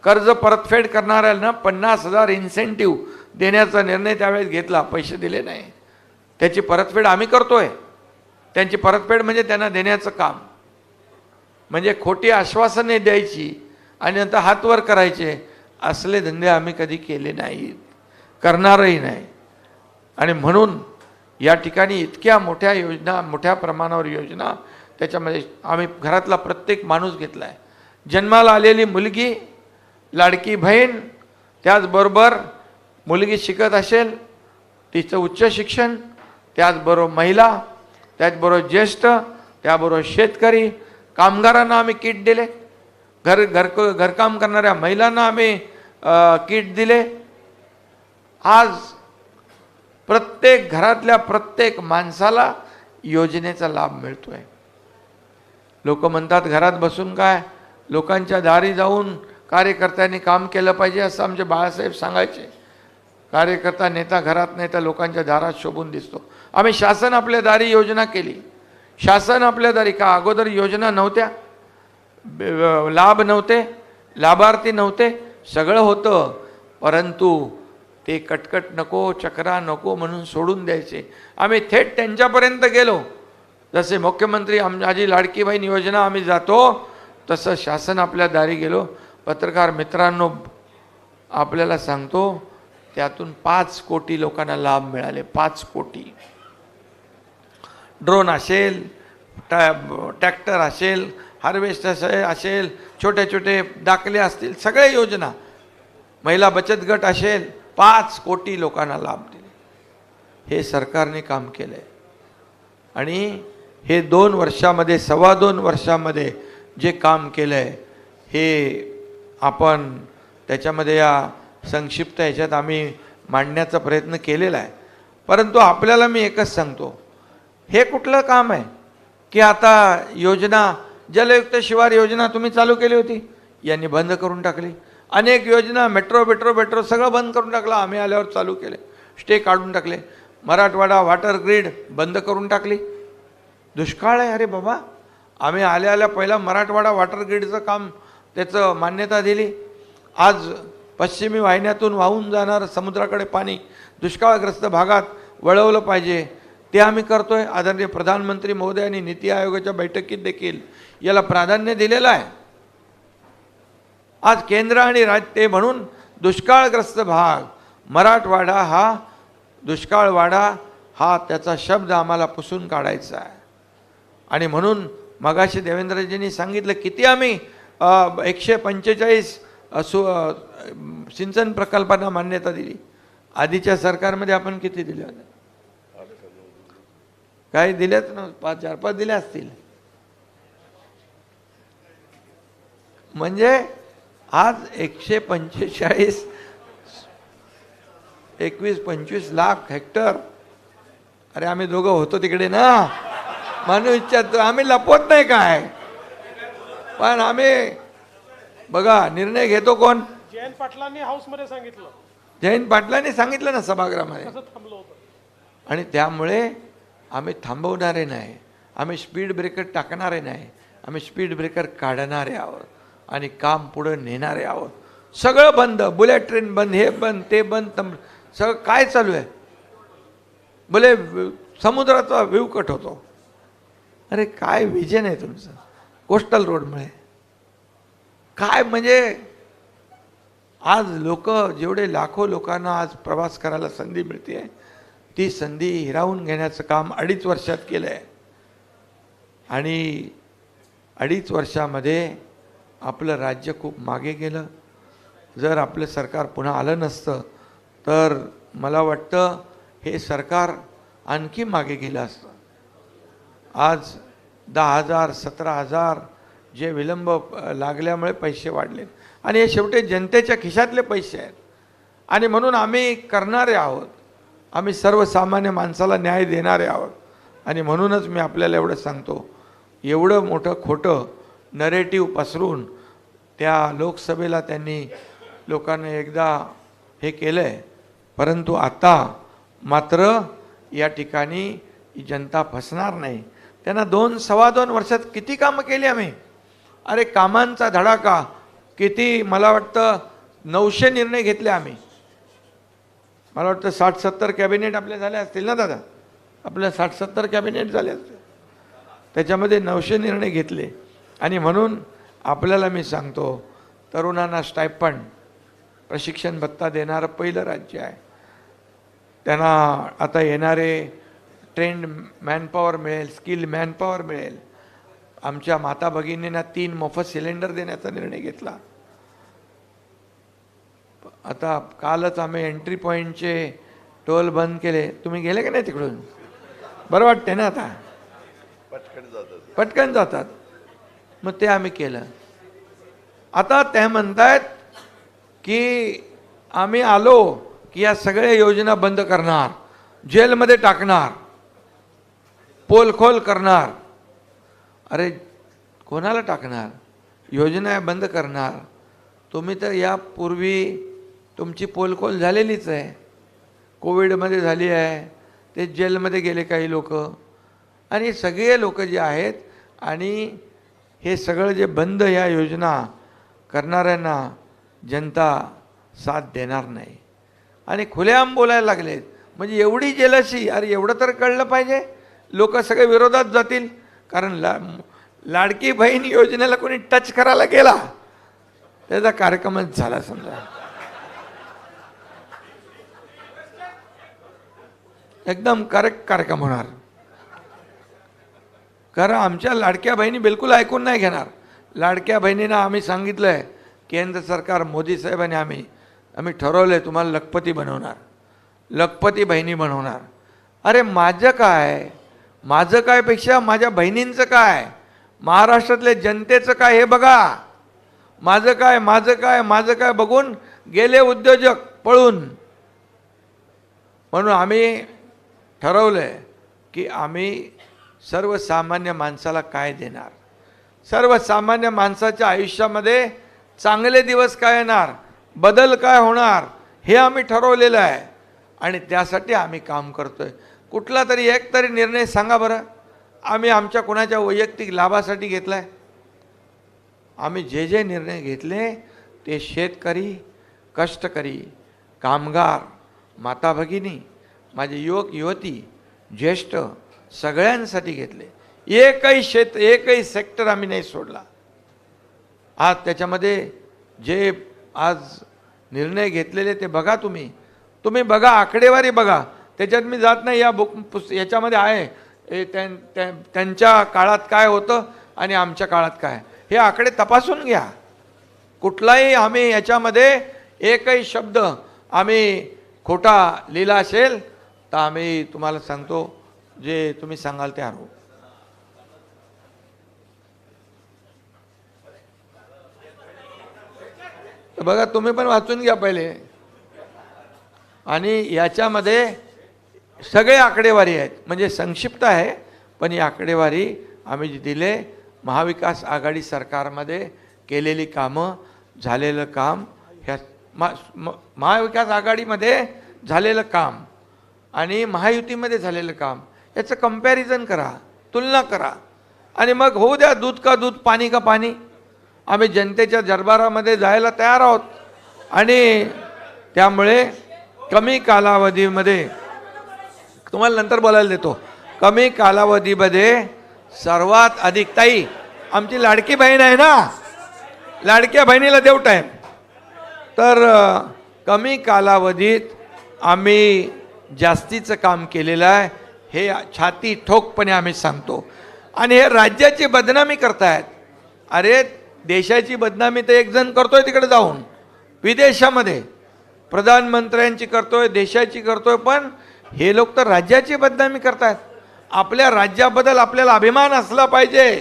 कर्ज परतफेड करणाऱ्यांना 50,000 इन्सेंटिव्ह देण्याचा निर्णय त्यावेळेस घेतला. पैसे दिले नाही, त्याची परतफेड आम्ही करतोय. त्यांची परतफेड म्हणजे त्यांना देण्याचं काम. म्हणजे खोटी आश्वासने द्यायची आणि नंतर हातवर करायचे असले धंदे आम्ही कधी केले नाहीत, करणारही नाही. आणि म्हणून या ठिकाणी इतक्या मोठ्या योजना, मोठ्या प्रमाणावर योजना, त्याच्यामध्ये आम्ही घरातला प्रत्येक माणूस घेतला आहे. जन्माला आलेली मुलगी, लाडकी बहीण, त्याचबरोबर मुलगी शिकत असेल तिचं उच्च शिक्षण, त्याचबरोबर महिला, त्याचबरोबर ज्येष्ठ, त्याबरोबर शेतकरी, कामगारांना आम्ही किट दिले. घरकाम करणाऱ्या महिलांना आम्ही किट दिले. आज प्रत्येक घरातल्या प्रत्येक माणसाला योजनेचा लाभ मिळतोय. लोक म्हणतात घरात बसून काय, लोकांच्या दारी जाऊन कार्यकर्त्यांनी काम केलं पाहिजे असं आमचे बाळासाहेब सांगायचे. कार्यकर्ता नेता घरात नाही तर लोकांच्या दारात शोभून दिसतो. आम्ही शासन आपल्या दारी योजना केली. शासन आपल्या दारी, का अगोदर योजना नव्हत्या, लाभ नव्हते, लाभार्थी नव्हते, सगळं होतं, परंतु ते कटकट नको, चक्रा नको म्हणून सोडून द्यायचे. आम्ही थेट त्यांच्यापर्यंत गेलो. जसे मुख्यमंत्री माझी लाडकी बहीण योजना आम्ही जातो तसं शासन आपल्या दारी गेलो. पत्रकार मित्रांनो, आपल्याला सांगतो त्यातून 5 कोटी लोकांना लाभ मिळाले. 5 कोटी. ड्रोन असेल, ट्रॅक्टर असेल, हार्वेस्टर असेल, छोटे छोटे दाखले असतील, सगळ्या योजना, महिला बचत गट असेल, 5 कोटी लोकांना लाभ दिले. हे सरकारने काम केलं आहे. आणि हे 2 वर्षामध्ये, 2.25 वर्षामध्ये जे काम केलं आहे हे आपण त्याच्यामध्ये या संक्षिप्त ह्याच्यात आम्ही मांडण्याचा प्रयत्न केलेला आहे. परंतु आपल्याला मी एकच सांगतो, हे कुठलं काम आहे की आता योजना, जलयुक्त शिवार योजना तुम्ही चालू केली होती, यांनी बंद करून टाकली. अनेक योजना, मेट्रो सगळं बंद करून टाकलं. आम्ही आल्यावर चालू केले, स्टे काढून टाकले. मराठवाडा वॉटर ग्रीड बंद करून टाकली. दुष्काळ आहे, अरे बाबा, आम्ही आल्या पहिला मराठवाडा वॉटर ग्रीडचं काम त्याचं मान्यता दिली. आज पश्चिमी वाहिन्यातून वाहून जाणार समुद्राकडे पाणी दुष्काळग्रस्त भागात वळवलं पाहिजे, ते आम्ही करतोय. आदरणीय प्रधानमंत्री महोदयांनी नीती आयोगाच्या बैठकीत देखील याला प्राधान्य दिलेलं आहे. आज केंद्र आणि राज्य म्हणून दुष्काळग्रस्त भाग मराठवाडा, हा दुष्काळवाडा, हा त्याचा शब्द आम्हाला पुसून काढायचा आहे. आणि म्हणून मगाशी देवेंद्रजींनी सांगितलं किती आम्ही 145 सिंचन प्रकल्पांना मान्यता दिली. आधीच्या सरकारमध्ये आपण किती दिल्या होत्या? काही दिल्याच ना, 4-5 दिल्या असतील. म्हणजे आज 145 21-25 लाख हेक्टर. अरे आम्ही दोघं होतो तिकडे ना, म्हणून विचारतो. आम्ही लपवत नाही काय, पण आम्ही बघा निर्णय घेतो कोण? जयंत पाटलांनी हाऊसमध्ये सांगितलं, जयंत पाटलांनी सांगितलं ना सभागृहामध्ये. कसं थांबलं होतं. आणि त्यामुळे आम्ही थांबवणारे नाही, आम्ही स्पीड ब्रेकर टाकणारे नाही, आम्ही स्पीड ब्रेकर काढणारे आहोत आणि काम पुढं नेणारे आहोत. सगळं बंद, बुलेट ट्रेन बंद, हे बंद, ते बंद, सगळं काय चालू आहे? भले समुद्राचा व्ह्यू कट होतो. अरे काय विजन आहे तुमचं कोस्टल रोडमुळे? काय म्हणजे आज लोक जेवढे लाखो लोकांना आज प्रवास करायला संधी मिळते आहे, ती संधी हिरावून घेण्याचं काम 2.5 वर्षात केलं आहे. आणि 2.5 वर्षामध्ये आपलं राज्य खूप मागे गेलं. जर आपलं सरकार पुन्हा आलं नसतं तर मला वाटतं हे सरकार आणखी मागे गेलं असतं. आज 10,000 17,000 जे विलंब लागल्यामुळे पैसे वाढले आणि हे शेवटी जनतेच्या खिशातले पैसे आहेत. आणि म्हणून आम्ही करणारे आहोत, आम्ही सर्वसामान्य माणसाला न्याय देणारे आहोत. आणि म्हणूनच मी आपल्याला एवढं सांगतो, एवढं मोठं खोटं नरेटिव्ह पसरून त्या लोकसभेला त्यांनी लोकांना एकदा हे केलं आहे. परंतु आता मात्र या ठिकाणी जनता फसणार नाही. त्यांना 2-2.25 वर्षात किती कामं केली आम्ही. अरे कामांचा धडाका किती, मला वाटतं 900 निर्णय घेतले आम्ही. मला वाटतं 60-70 कॅबिनेट आपले झाले असतील ना दादा, आपल्या 60-70 कॅबिनेट झाले असतील, त्याच्यामध्ये 900 निर्णय घेतले. आणि म्हणून आपल्याला मी सांगतो, तरुणांना स्टायपंड प्रशिक्षण भत्ता देणारं पहिलं राज्य आहे. त्यांना आता येणारे ट्रेंड मॅनपॉवर मिळेल, स्किल मॅनपॉवर मिळेल. आमच्या माता भगिनींना 3 मोफत सिलेंडर देण्याचा निर्णय घेतला. आता कालच आम्ही एंट्री पॉईंटचे टोल बंद केले. तुम्ही गेले का नाही तिकडून? बरं वाटते ना आता, पटकन जातात. मग ते आम्ही केलं. आता ते म्हणतायत की आम्ही आलो की या सगळ्या योजना बंद करणार, जेलमध्ये टाकणार, पोलखोल करणार. अरे कोणाला टाकणार? योजना बंद करणार. तुम्ही तर यापूर्वी तुमची पोलखोल झालेलीच आहे. कोविडमध्ये झाली आहे, ते जेलमध्ये गेले काही लोक. आणि सगळे लोक जे आहेत, आणि हे सगळं जे बंद ह्या योजना करणाऱ्यांना जनता साथ देणार नाही. आणि खुलेआम बोलायला लागलेत. म्हणजे एवढी जेलसी. अरे एवढं तर कळलं पाहिजे, लोक सगळे विरोधात जातील. कारण लाडकी बहीण योजनेला कोणी टच करायला गेला, त्याचा कार्यक्रमच झाला समजा. एकदम करेक्ट कार्यक्रम होणार. कारण आमच्या लाडक्या बहिणी बिलकुल ऐकून नाही घेणार. लाडक्या बहिणींना आम्ही सांगितलं आहे, केंद्र सरकार मोदी साहेबांनी आम्ही ठरवलं आहे तुम्हाला लखपती बनवणार, लखपती बहिणी बनवणार. अरे माझं काय पेक्षा माझ्या बहिणींचं काय, महाराष्ट्रातल्या जनतेचं काय हे बघा. माझं काय बघून गेले उद्योजक पळून. म्हणून आम्ही ठरवलं आहे की आम्ही सर्वसामान्य माणसाला काय देणार, सर्वसामान्य माणसाच्या आयुष्यामध्ये चांगले दिवस काय येणार, बदल काय होणार, हे आम्ही ठरवलेलं आहे. आणि त्यासाठी आम्ही काम करतोय. कुठला तरी एक तरी निर्णय सांगा बरं आम्ही आमच्या कोणाच्या वैयक्तिक लाभासाठी घेतला आहे? आम्ही जे निर्णय घेतले ते शेतकरी, कष्टकरी, कामगार, माता भगिनी, माझे युवक युवती, ज्येष्ठ सगळ्यांसाठी घेतले. एकही सेक्टर आम्ही नाही सोडला. आज त्याच्यामध्ये जे आज निर्णय घेतलेले ते बघा, तुम्ही बघा, आकडेवारी बघा. त्याच्यात मी जात नाही. या याच्यामध्ये आहे त्यांच्या काळात काय होतं आणि आमच्या काळात काय, हे आकडे तपासून घ्या. कुठलाही आम्ही याच्यामध्ये एकही शब्द आम्ही खोटा लिहिला असेल तर आम्ही तुम्हाला सांगतो, जे तुम्ही सांगाल ते आणू. तर बघा, तुम्ही पण वाचून घ्या पहिले. आणि याच्यामध्ये सगळे आकडेवारी आहेत, म्हणजे संक्षिप्त आहे, पण ही आकडेवारी आम्ही जी दिले, महाविकास आघाडी सरकारमध्ये केलेली कामं, झालेलं काम, ह्या महाविकास आघाडीमध्ये झालेलं काम आणि महायुतीमध्ये झालेलं काम याचं कंपॅरिझन करा, तुलना करा, आणि मग होऊ द्या दूध का दूध, पाणी का पाणी. आम्ही जनतेच्या दरबारामध्ये जायला तयार आहोत. आणि त्यामुळे कमी कालावधीमध्ये, तुम्हाला नंतर बोलायला देतो, कमी कालावधीमध्ये सर्वात अधिक, ताई आमची लाडकी बहीण आहे ना, लाडक्या बहिणीला देऊ टाईम, तर कमी कालावधीत आम्ही जास्तीचं काम केलेलं आहे, हे छाती ठोकपणे आम्ही सांगतो. आणि हे राज्याची बदनामी करतायत. अरे देशाची बदनामी तर एक जण करतोय तिकडे जाऊन विदेशामध्ये, प्रधानमंत्र्यांची करतोय, देशाची करतोय, पण हे लोक तर राज्याची बदनामी करतायत. आपल्या राज्याबद्दल आपल्याला अभिमान असला पाहिजे,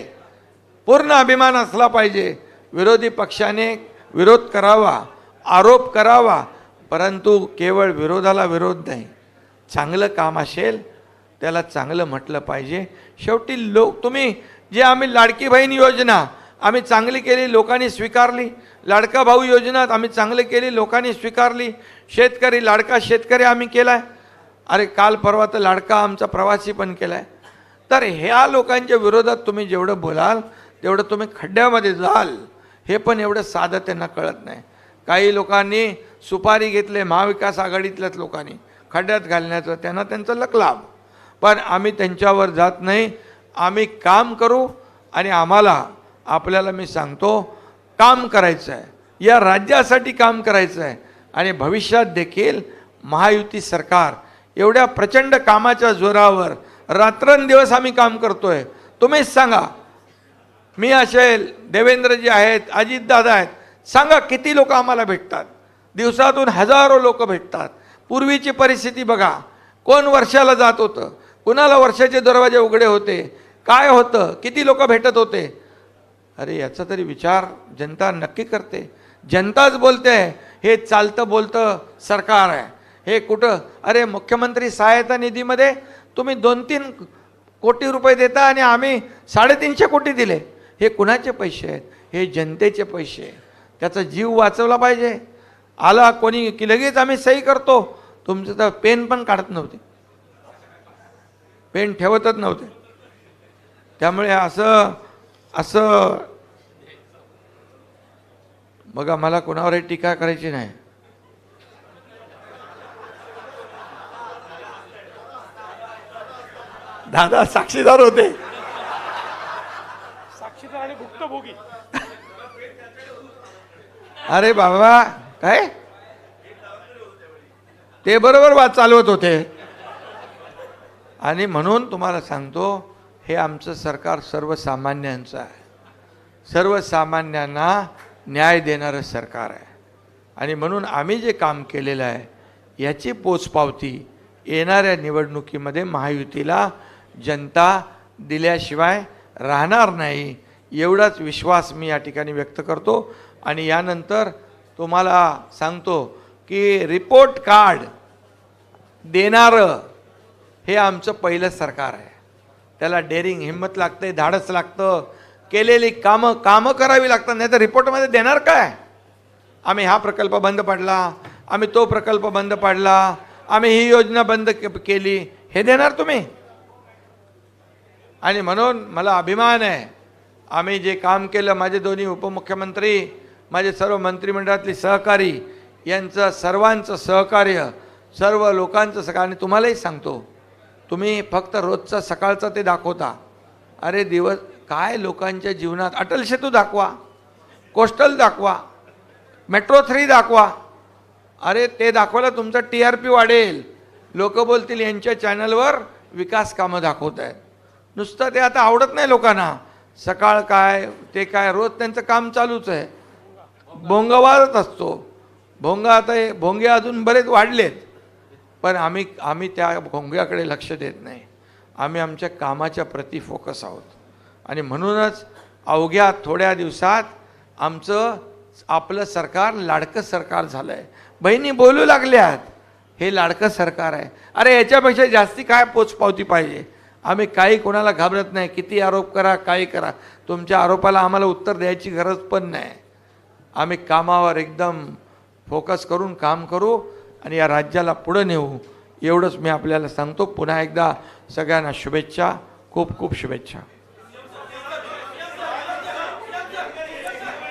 पूर्ण अभिमान असला पाहिजे. विरोधी पक्षाने विरोध करावा, आरोप करावा, परंतु केवळ विरोधाला विरोध नाही. चांगलं काम असेल त्याला चांगलं म्हटलं पाहिजे. शेवटी लोक, तुम्ही जे आम्ही लाडकी बहीण योजना आम्ही चांगली केली, लोकांनी स्वीकारली. लाडका भाऊ योजना आम्ही चांगली केली, लोकांनी स्वीकारली. शेतकरी, लाडका शेतकरी आम्ही केलाय. अरे काल परवा तर लाडका आमचा प्रवासी पण केलाय. तर ह्या लोकांच्या विरोधात तुम्ही जेवढं बोलाल तेवढं तुम्ही खड्ड्यामध्ये जाल. हे पण एवढं साधं त्यांना कळत नाही. काही लोकांनी सुपारी घेतले, महाविकास आघाडीतल्याच लोकांनी खड्ड्यात घालण्याचं, त्यांना त्यांचं लकलाभ. पण आम्ही त्यांच्यावर जात नाही. आम्ही काम करू आणि आम्हाला, आपल्याला मी सांगतो, काम करायचं आहे, या राज्यासाठी काम करायचं आहे. आणि भविष्यात देखील महायुती सरकार एवढ्या प्रचंड कामाच्या जोरावर रात्रंदिवस आम्ही काम करतोय. तुम्हीच सांगा, मी असेल, देवेंद्रजी आहेत, अजितदादा आहेत, सांगा किती लोक आम्हाला भेटतात. दिवसातून हजारो लोक भेटतात. पूर्वीची परिस्थिती बघा, कोण वर्षाला जात होतं, कुणाला वर्षाचे दरवाजे उघडे होते, काय होतं, किती लोक भेटत होते. अरे याचा तरी विचार जनता नक्की करते. जनताच बोलते हे चालतं बोलतं सरकार आहे. हे कुठं, अरे मुख्यमंत्री सहायता निधीमध्ये तुम्ही 2-3 कोटी रुपये देता आणि आम्ही 350 कोटी दिले. हे कुणाचे पैसे आहेत? हे जनतेचे पैसे आहेत. त्याचा जीव वाचवला पाहिजे. आला कोणी की लगेच आम्ही सही करतो. तुमचं तर पेन पण काढत नव्हते, पेन ठेवतच नव्हते. त्यामुळे असं बघा, मला कोणावरही टीका करायची नाही. दादा साक्षीदार होते, साक्षीदार आणि भुक्तभोगी. अरे बाबा, काय ते बरोबर वाद चालवत होते. आणि म्हणून तुम्हाला सांगतो, हे आमचं सरकार सर्वसामान्यांचं आहे, सर्वसामान्यांना न्याय देणारं सरकार आहे. आणि म्हणून आम्ही जे काम केलेलं आहे याची पोचपावती येणाऱ्या निवडणुकीमध्ये महायुतीला जनता दिल्याशिवाय राहणार नाही, एवढाच विश्वास मी या ठिकाणी व्यक्त करतो. आणि यानंतर तुम्हाला सांगतो की रिपोर्ट कार्ड देणारं हे आमचं पहिलं सरकार आहे. त्याला डेअरिंग, हिंमत लागते, धाडस लागतं, केलेली कामं करावी लागतात. नाही तर रिपोर्टमध्ये देणार काय? आम्ही हा प्रकल्प बंद पाडला, आम्ही तो प्रकल्प बंद पाडला, आम्ही ही योजना बंद केली, हे देणार तुम्ही? आणि म्हणून मला अभिमान आहे, आम्ही जे काम केलं, माझे दोन्ही उपमुख्यमंत्री, माझे सर्व मंत्रिमंडळातले सहकारी, यांचं सर्वांचं सहकार्य, सर्व लोकांचं सहकार्य. आणि तुम्हालाही सांगतो, तुम्ही फक्त रोजचा सकाळचा ते दाखवता. अरे दिवस काय लोकांच्या जीवनात, अटल सेतू दाखवा, कोस्टल दाखवा, मेट्रो 3 दाखवा. अरे ते दाखवलं तुमचा TRP वाढेल. लोक बोलतील यांच्या चॅनलवर विकास कामं दाखवत आहेत. नुसतं ते आता आवडत नाही लोकांना. सकाळ काय ते काय, रोज त्यांचं काम चालूच आहे. भोंगावारच असतो. भोंगा आता हे भोंगे अजून बरेच वाढलेत, पण आम्ही त्या भोंग्याकडे लक्ष देत नाही. आम्ही आमच्या कामाच्या प्रती फोकस आहोत. आणि म्हणूनच अवघ्या थोड्या दिवसात आपलं सरकार लाडकं सरकार झालं आहे. बहिणी बोलू लागल्यात हे लाडकं सरकार आहे. अरे याच्यापेक्षा जास्ती काय पोचपावती पाहिजे. आम्ही काही कोणाला घाबरत नाही. किती आरोप करा, काही करा, तुमच्या आरोपाला आम्हाला उत्तर द्यायची गरज पण नाही. आम्ही कामावर एकदम फोकस करून काम करू आणि या राज्याला पुढं नेऊ, एवढंच मी आपल्याला सांगतो. पुन्हा एकदा सगळ्यांना शुभेच्छा, खूप खूप शुभेच्छा.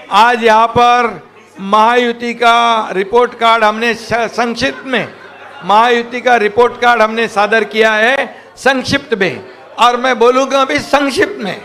आज यहाँ पर महायुति का रिपोर्ट कार्ड हमने संक्षिप्त में महायुति का रिपोर्ट कार्ड हमने सादर किया है संक्षिप्त में, और मैं बोलूँगा अभी संक्षिप्त में.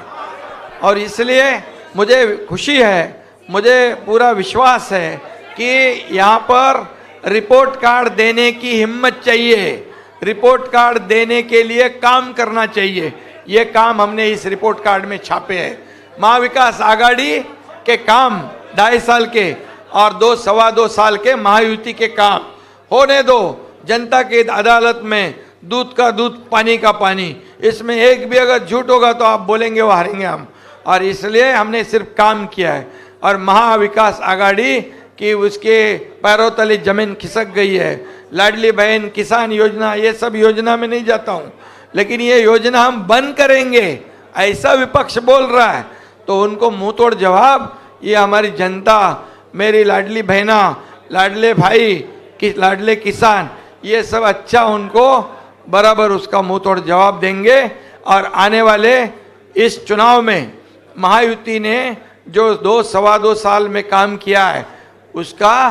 और इसलिए मुझे खुशी है, मुझे पूरा विश्वास है कि यहाँ पर रिपोर्ट कार्ड देने की हिम्मत चाहिए, रिपोर्ट कार्ड देने के लिए काम करना चाहिए. ये काम हमने इस रिपोर्ट कार्ड में छापे हैं. महाविकास आघाड़ी के काम 2.5 साल के और 2-2.25 साल के महायुति के काम होने दो. जनता की अदालत में दूध का दूध, पानी का पानी. इसमें एक भी अगर झूठ होगा तो आप बोलेंगे वो हारेंगे हम. और इसलिए हमने सिर्फ काम किया है. और महाविकास आघाड़ी की उसके पैरों तले जमीन खिसक गई है. लाडली बहन, किसान योजना, ये सब योजना में नहीं जाता हूँ, लेकिन ये योजना हम बंद करेंगे ऐसा विपक्ष बोल रहा है, तो उनको मुंह तोड़ जवाब ये हमारी जनता, मेरी लाडली बहना, लाडले भाई, लाडले किसान, ये सब अच्छा उनको बराबर उसका मुंह तोड़ जवाब देंगे. और आने वाले इस चुनाव में महायुति ने जो 2-2.25 साल में काम किया है, उसका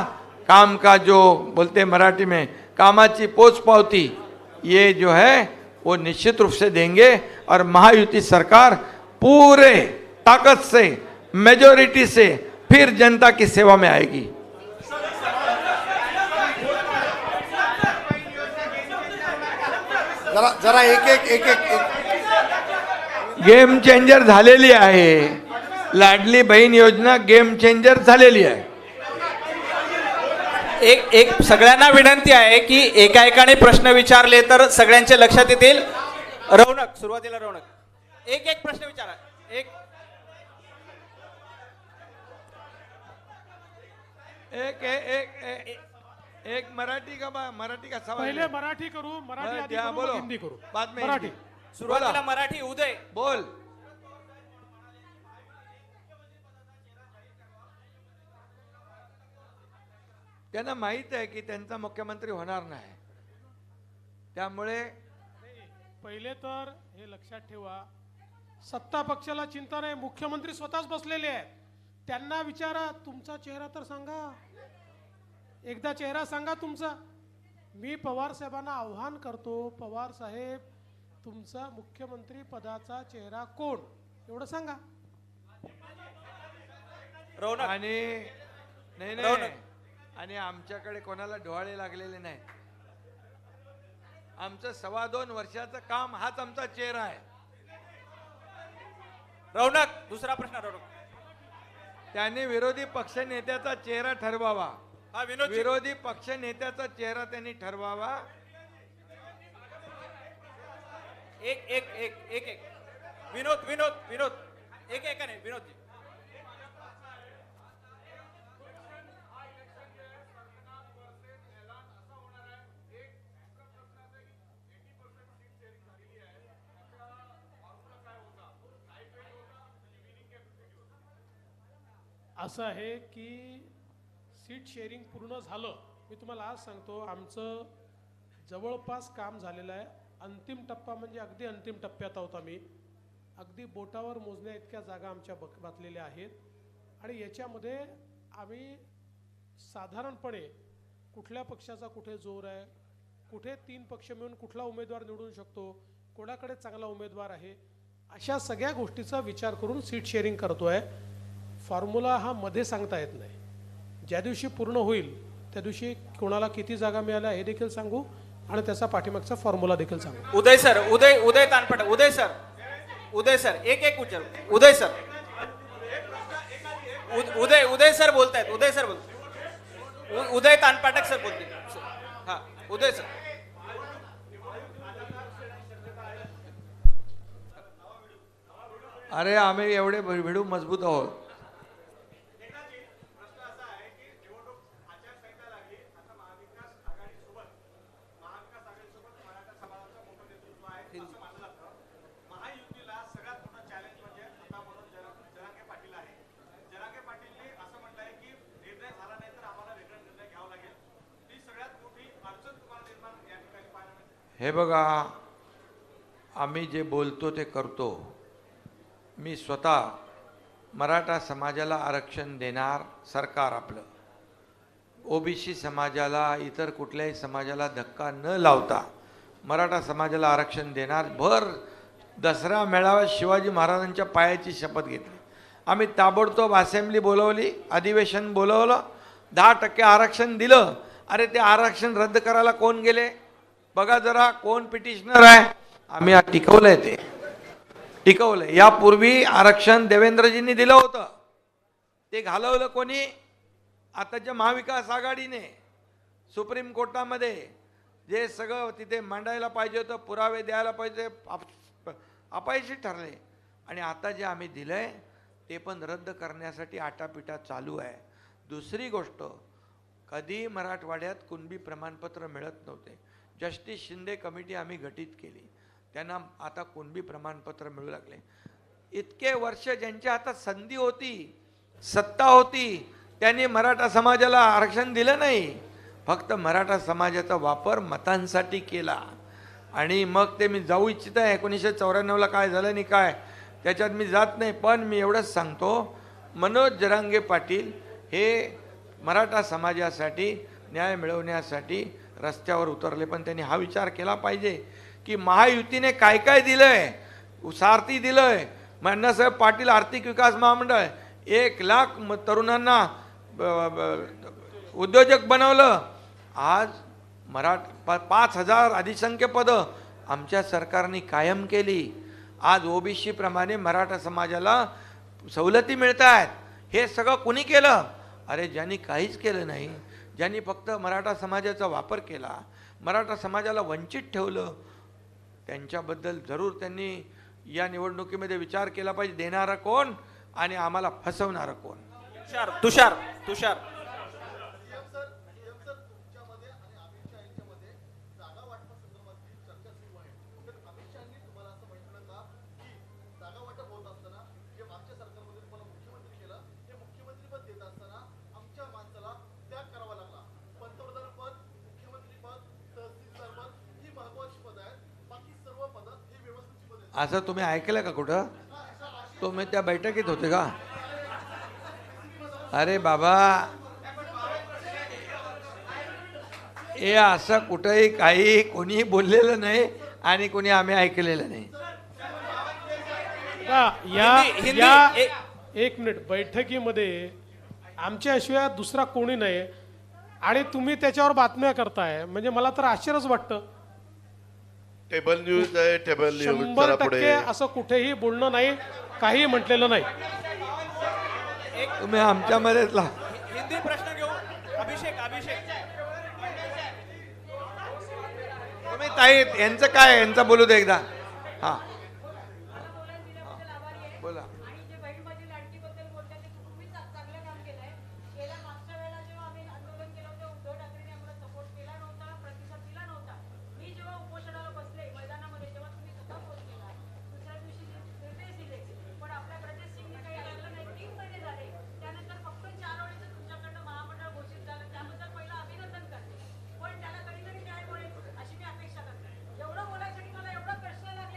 काम का जो बोलते मराठी में कामाची पोचपावती, ये जो है वो निश्चित रूप से देंगे. और महायुति सरकार पूरे ताकत से, मेजॉरिटी से फिर जनता की सेवा में आएगी. जरा एक गेम चेंजर झालेली आहे. लाडली बहीण योजना गेम चेंजर झालेली आहे. एक सगळ्यांना विनंती आहे की एका एकाने प्रश्न विचारले तर सगळ्यांच्या लक्षात येतील. रौनक, सुरुवातीला रौनक, एक प्रश्न विचारा. एक मराठी का सवाल. पहिले मराठी करू, मराठी आधी करू, बोलो, मग हिंदी करू. बाद में मराठी. हिंदी. सुरुवातीला मराठी. उदय बोल. त्यांना माहित आहे की त्यांचा मुख्यमंत्री होणार नाही, त्यामुळे पहिले तर हे लक्षात ठेवा, सत्ता पक्षाला चिंता नाही, मुख्यमंत्री स्वतःच बसलेले आहेत. त्यांना विचारा, तुमचा चेहरा तर सांगा, एकदा चेहरा सांगा तुमचा. मी पवार साहेबांना आव्हान करतो, पवार साहेब तुमचा मुख्यमंत्री पदाचा चेहरा कोण, एवढं सांगा. रौनक आणि नाही, आणि आमच्याकडे कोणाला डोहाळे लागलेले नाही. आमचं 2.25 वर्षाचं काम हाच आमचा चेहरा आहे. रौनक, दुसरा प्रश्न. रौनक, त्यांनी विरोधी पक्ष नेत्याचा चेहरा ठरवावा. हा विनोद. विरोधी पक्ष नेत्याचा चेहरा त्यांनी ठरवावा. एक विनोद एकाने. विनोद जी. असं आहे की सीट शेअरिंग पूर्ण झालं. मी तुम्हाला आज सांगतो, आमचं जवळपास काम झालेलं आहे. अंतिम टप्पा म्हणजे अगदी अंतिम टप्प्यात आहोत आम्ही. अगदी बोटावर मोजण्या इतक्या जागा आमच्या बातलेल्या आहेत. आणि याच्यामध्ये आम्ही साधारणपणे कुठल्या पक्षाचा कुठे जोर आहे, कुठे 3 पक्ष मिळून कुठला उमेदवार निवडून शकतो, कोणाकडे चांगला उमेदवार आहे, अशा सगळ्या गोष्टीचा विचार करून सीट शेअरिंग करतो आहे. फॉर्म्युला हा मध्ये सांगता येत नाही. ज्या दिवशी पूर्ण होईल त्या दिवशी कोणाला किती जागा मिळाल्या हे देखील सांगू आणि त्याचा पाठीमागचा फॉर्म्युला देखील सांगू. उदय सर, उदय तानपट. उदय सर एक विचार. उदय सर उदय सर बोलतायत. उदय सर बोलतायत. उदय तानपाटक सर बोलतील. हा, उदय सर. अरे आम्ही एवढे भिडू मजबूत आहोत. हे बघा, आम्ही जे बोलतो ते करतो. मी स्वतः मराठा समाजाला आरक्षण देणार सरकार आपलं. ओबीसी समाजाला, इतर कुठल्याही समाजाला धक्का न लावता मराठा समाजाला आरक्षण देणार. भर दसरा मेळाव्यात शिवाजी महाराजांच्या पायाची शपथ घेतली. आम्ही ताबडतोब असेंब्ली बोलवली, अधिवेशन बोलवलं, 10% आरक्षण दिलं. अरे ते आरक्षण रद्द करायला कोण गेले बघा जरा, कोण पिटिशनर आहे. आम्ही टिकवलंय, ते टिकवलंय. यापूर्वी आरक्षण देवेंद्रजींनी दिलं होतं, ते घालवलं कोणी? आताच्या महाविकास आघाडीने. सुप्रीम कोर्टामध्ये जे सगळं तिथे मांडायला पाहिजे होतं, पुरावे द्यायला पाहिजे, अपयशी ठरले. आणि आता जे आम्ही दिलंय ते पण रद्द करण्यासाठी आटापिटा चालू आहे. दुसरी गोष्ट, कधी मराठवाड्यात कुणबी प्रमाणपत्र मिळत नव्हते. जस्टिस शिंदे कमिटी आम्ही गठीत केली, त्यांना आता कुणबी प्रमाणपत्र मिळू लागले. इतके वर्ष ज्यांच्या हातात संधी होती, सत्ता होती, त्यांनी मराठा समाजाला आरक्षण दिलं नाही. फक्त मराठा समाजाचा वापर मतांसाठी केला. आणि मग ते मी जाऊ इच्छित आहे, 1994ला काय झालं आणि काय त्याच्यात मी जात नाही. पण मी एवढंच सांगतो, मनोज जरांगे पाटील हे मराठा समाजासाठी न्याय मिळवण्यासाठी रस्त्यावर उतरले. पण त्यांनी हा विचार केला पाहिजे की महायुतीने काय काय दिलंय. सारथी दिलंय, अण्णासाहेब पाटील आर्थिक विकास महामंडळ, 1 लाख तरुणांना उद्योजक बनवलं. आज 5,000 अधिसंख्य पदं आमच्या सरकारने कायम केली. आज ओबीसी प्रमाणे मराठा समाजाला सवलती मिळत आहेत. हे सगळं कुणी केलं? अरे ज्यांनी काहीच केलं नाही, ज्यांनी फक्त मराठा समाजाचा वापर केला, मराठा समाजाला वंचित ठेवलं, त्यांच्याबद्दल जरूर त्यांनी या निवडणुकीमध्ये विचार केला पाहिजे. देणारा कोण आणि आम्हाला फसवणारं कोण? तुषार. असं तुम्ही ऐकलं का कुठं? तुम्ही त्या बैठकीत होते का? अरे बाबा, हे असं कुठंही काही कोणी बोललेलं नाही आणि कोणी आम्ही ऐकलेलं नाही. एक मिनिट, बैठकीमध्ये आमच्याशिवाय दुसरा कोणी नाही आणि तुम्ही त्याच्यावर बातम्या करताय, म्हणजे मला तर आश्चर्यच वाटतं. टेबल न्यूज आहे, टेबल न्यूज. 100% असं कुठेही बोलणं नाही, काही म्हटलेलं नाही. तुम्ही आमच्यामध्ये हिंदी प्रश्न घेऊ. अभिषेक तुम्ही ताई यांचं काय, यांचं बोलू दे एकदा. हां बोला.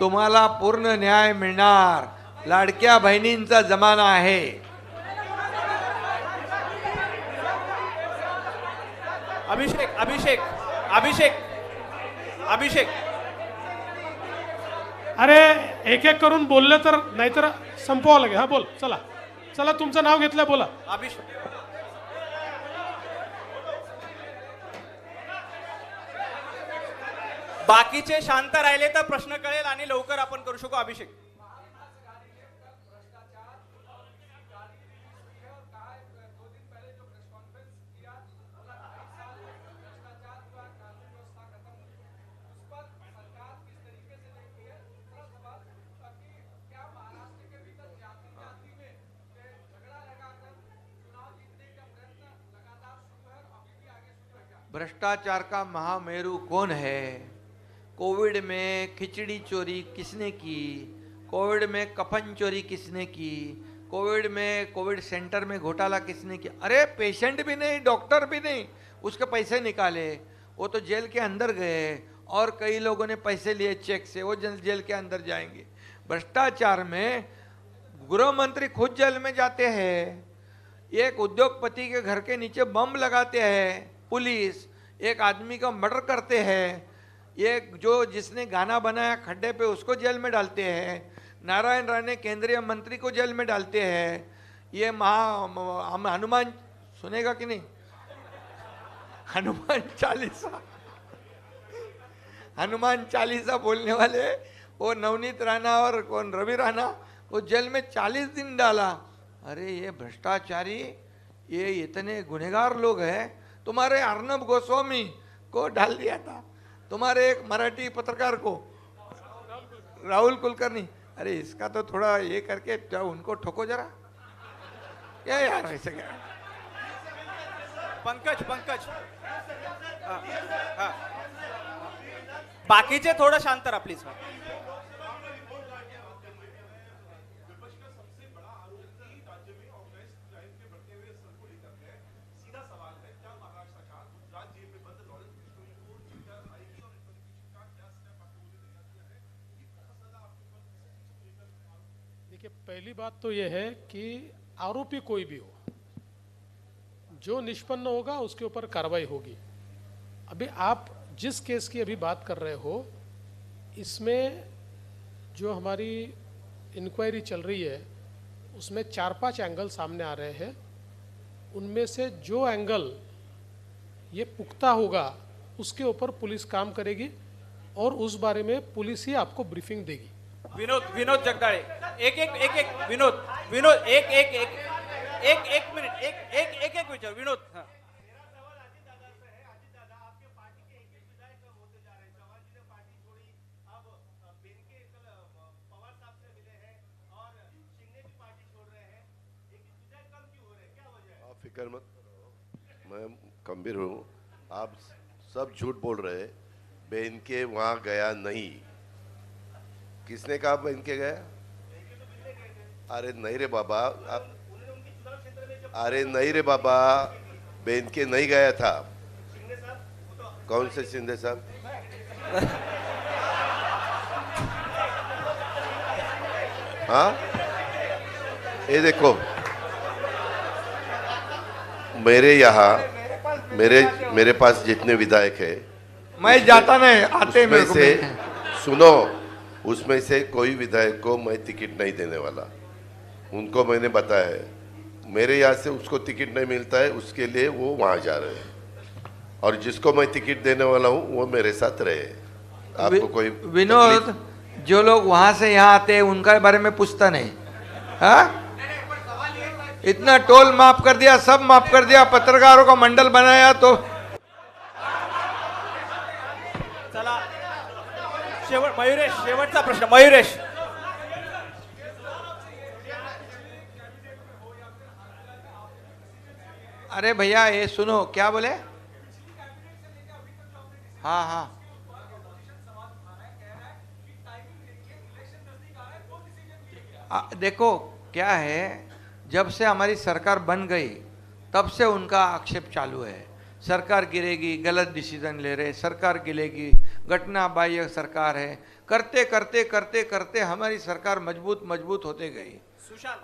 तुम्हाला पूर्ण न्याय मिळणार. लाडक्या बहिणींचा जमाना आहे. अभिषेक. अरे एक एक करून बोलले तर, नाहीतर संपवावं लागेल. हा बोल, चला तुमचं नाव घेतलं, बोला. अभिषेक. बाकीचे शांत राहिले तर प्रश्न कळेल आणि लवकर आपण करू शकू. अभिषेक. भ्रष्टाचार का महामेरु कौन है? कोविड में खिचड़ी चोरी किसने की? कोविड में कफन चोरी किसने की? कोविड में कोविड सेंटर में घोटाला किसने किया? अरे पेशेंट भी नहीं, डॉक्टर भी नहीं, उसके पैसे निकाले, वो तो जेल के अंदर गए, और कई लोगों ने पैसे लिए चेक से, वो जेल के अंदर जाएंगे। भ्रष्टाचार में गृह मंत्री खुद जेल में जाते हैं, एक उद्योगपति के घर के नीचे बम लगाते हैं पुलिस, एक आदमी का मर्डर करते हैं, एक जो जिसने गाना बनाया खड्डे पे उसको जेल में डालते हैं, नारायण राणे केंद्रीय मंत्री को जेल में डालते हैं, ये हनुमान सुनेगा कि नहीं, हनुमान चालीसा बोलने वाले वो नवनीत राणा और कौन रवि राणा, वो जेल में 40 दिन डाला। अरे ये भ्रष्टाचारी, ये इतने गुनहगार लोग हैं। तुम्हारे अर्नब गोस्वामी को डाल दिया था, तुम्हारे एक मराठी पत्रकार को, राहुल कुलकर्णी। अरे इसका तो थोड़ा ये करके उनको ठोको जरा, क्या यार ऐसे क्या? पंकज बाकीचे थोडं शांत राहा प्लीज. देखिए, पहली बात तो यह है कि आरोपी कोई भी हो, जो निष्पन्न होगा उसके ऊपर कार्रवाई होगी। अभी आप जिस केस की अभी बात कर रहे हो, इसमें जो हमारी इंक्वायरी चल रही है उसमें 4-5 एंगल सामने आ रहे हैं। उनमें से जो एंगल ये पुख्ता होगा उसके ऊपर पुलिस काम करेगी और उस बारे में पुलिस ही आपको ब्रीफिंग देगी। विनोद जगदाळे, एक विनोद एक मिनिट, एक विचार विनोद. हाँ. फिक्र मत करो, मैं गंभीर हूँ। आप सब झूठ बोल रहे हैं। बहन के वहाँ गया नहीं। किसने कहा बहन के गया? अरे नहीं रे बाबा, अरे नहीं रे बाबा, बहन के नहीं गया था। कौन से शिंदे साहब? हाँ, ये देखो, मेरे यहाँ मेरे पास जितने विधायक है, मैं जाता नहीं, आते मेरे को से सुनो, उसमें से कोई विधायक को मैं टिकट नहीं देने वाला। उनको मैंने बताया है, मेरे यहाँ से उसको टिकट नहीं मिलता है, उसके लिए वो वहाँ जा रहे हैं, और जिसको मैं टिकट देने वाला हूँ वो मेरे साथ रहे। आपको कोई विनोद, जो लोग वहाँ से यहाँ आते हैं उनका बारे में पूछता नहीं। हाँ, इतना टोल माफ कर दिया, सब माफ कर दिया, पत्रकारों का मंडल बनाया, तो चला मयुरेश, शेवटचा प्रश्न मयुरेश. अरे भैया ये सुनो, क्या बोले? हाँ हाँ, देखो क्या है, जब से हमारी सरकार बन गई तब से उनका आक्षेप चालू है। सरकार गिरेगी, गलत डिसीजन ले रहे, सरकार गिरेगी, घटना बाह्य सरकार है, करते करते करते करते हमारी सरकार मजबूत होते गई।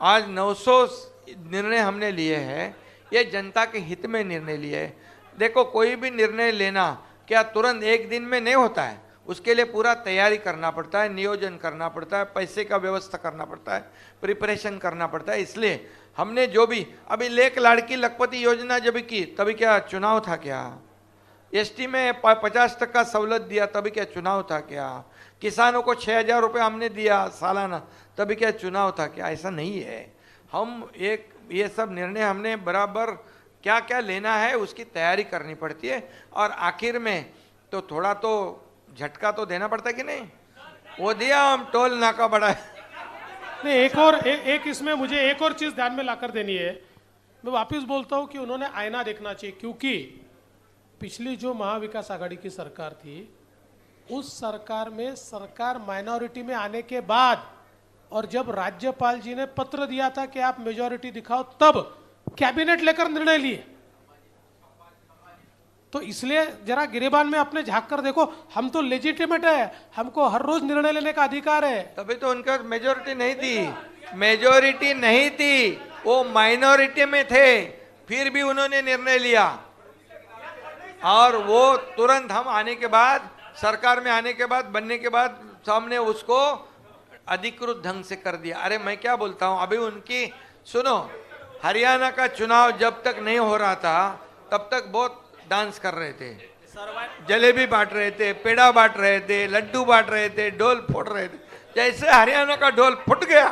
आज 900 निर्णय हमने लिए हैं, ये जनता के हित में निर्णय लिए हैं। देखो, कोई भी निर्णय लेना क्या तुरंत एक दिन में नहीं होता है, उसके लिए पूरा तैयारी करना पड़ता है, नियोजन करना पड़ता है, पैसे का व्यवस्था करना पड़ता है, प्रिपरेशन करना पड़ता है। इसलिए हमने जो भी अभी लेक लाड़की लखपति योजना जब की, तभी क्या चुनाव था क्या? एसटी में 50% सवलत दिया, तभी क्या चुनाव था क्या? किसानों को 6,000 रुपये हमने दिया सालाना, तभी क्या चुनाव था क्या? ऐसा नहीं है। हम ये सब निर्णय हमने बराबर क्या क्या लेना है उसकी तैयारी करनी पड़ती है, और आखिर में तो थोड़ा तो झटका तो देना पड़ता है कि नहीं? वो दिया, हम टोल नाका बढ़ाए। नहीं, एक इसमें मुझे एक और चीज ध्यान में लाकर देनी है। मैं वापस बोलता हूं कि उन्होंने आईना देखना चाहिए, क्योंकि पिछली जो महाविकास आघाड़ी की सरकार थी, उस सरकार में सरकार माइनॉरिटी में आने के बाद और जब राज्यपाल जी ने पत्र दिया था कि आप मेजॉरिटी दिखाओ, तब कैबिनेट लेकर निर्णय लिए। तो इसलिए जरा गिरेबान में अपने झांक कर देखो, हम तो लेजिटिमेट है, हमको हर रोज निर्णय लेने का अधिकार है। तभी तो उनका मेजोरिटी नहीं थी, मेजोरिटी नहीं थी, वो माइनॉरिटी में थे, फिर भी उन्होंने निर्णय लिया। और वो तुरंत हम आने के बाद, सरकार में आने के बाद, बनने के बाद सामने उसको अधिकृत ढंग से कर दिया। अरे मैं क्या बोलता हूं, अभी उनकी सुनो, हरियाणा का चुनाव जब तक नहीं हो रहा था तब तक बहुत डांस कर रहे थे, जलेबी बांट रहे थे, पेड़ा बांट रहे थे, लड्डू बांट रहे थे, ढोल फोड़ रहे थे। जैसे हरियाणा का ढोल फुट गया,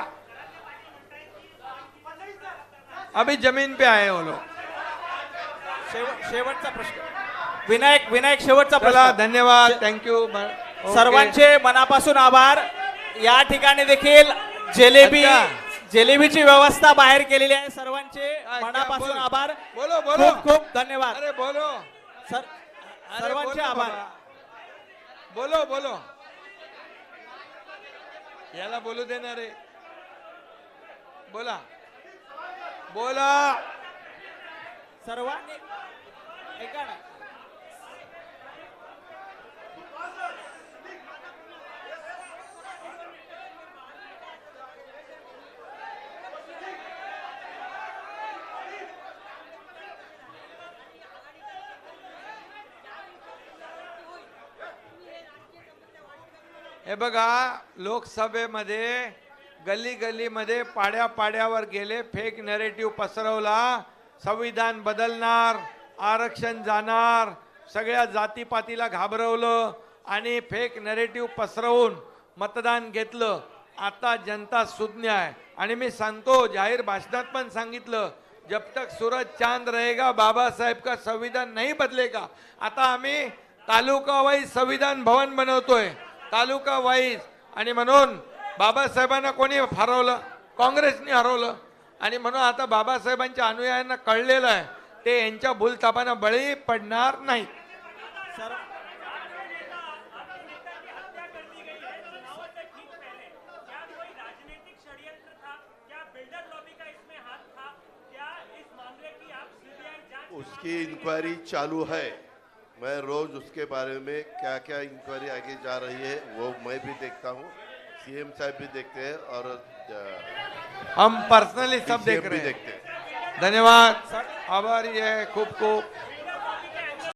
अभी जमीन पे आए वो लोग। शेवटचा प्रश्न विनायक शेवटचा चला, प्रश्न। धन्यवाद, थँक्यू। सर्वांचे मनापासून आभार। या ठिकाणी देखील जिलेबीची व्यवस्था बाहेर केलेली आहे। सर्वांचे मनापासून आभार। बोलो बोलो, खूप खूप धन्यवाद। अरे बोलो, सर्वांचे आभार। बोलो बोलो, याला बोलू देणार आहे, बोला बोला। सर्वांनी ऐका ना, हे बघा, लोकसभेमध्ये गल्ली गल्लीमध्ये पाड्या पाड्यावर गेले, फेक नरेटिव्ह पसरवला, संविधान बदलणार, आरक्षण जाणार, सगळ्या जातीपातीला घाबरवलं आणि फेक नरेटिव्ह पसरवून मतदान घेतलं। आता जनता सुज्ञ आहे आणि मी सांगतो, जाहीर भाषणात पण सांगितलं, जब तक सूरज चांद रहेगा बाबा साहेब का संविधान नहीं बदलेगा। आता आम्ही तालुका वाईज संविधान भवन बनवतोय, तालुका वाईज, आणि म्हणून बाबासाहेबांना कोणी हरवलं? काँग्रेसने हरवलं। आणि म्हणून आता बाबासाहेबांच्या अनुयायांना कळलेलं आहे, ते यांच्या भूलथापांना बळी पडणार नाही। उसकी इंक्वायरी चालू है। मैं रोज उसके बारे में क्या क्या इंक्वायरी आगे जा रही है वो मैं भी देखता हूँ, सीएम साहब भी देखते हैं और हम पर्सनली सब DCM देख भी रहे हैं। देखते हैं। धन्यवाद, आभारी है खूप खूप।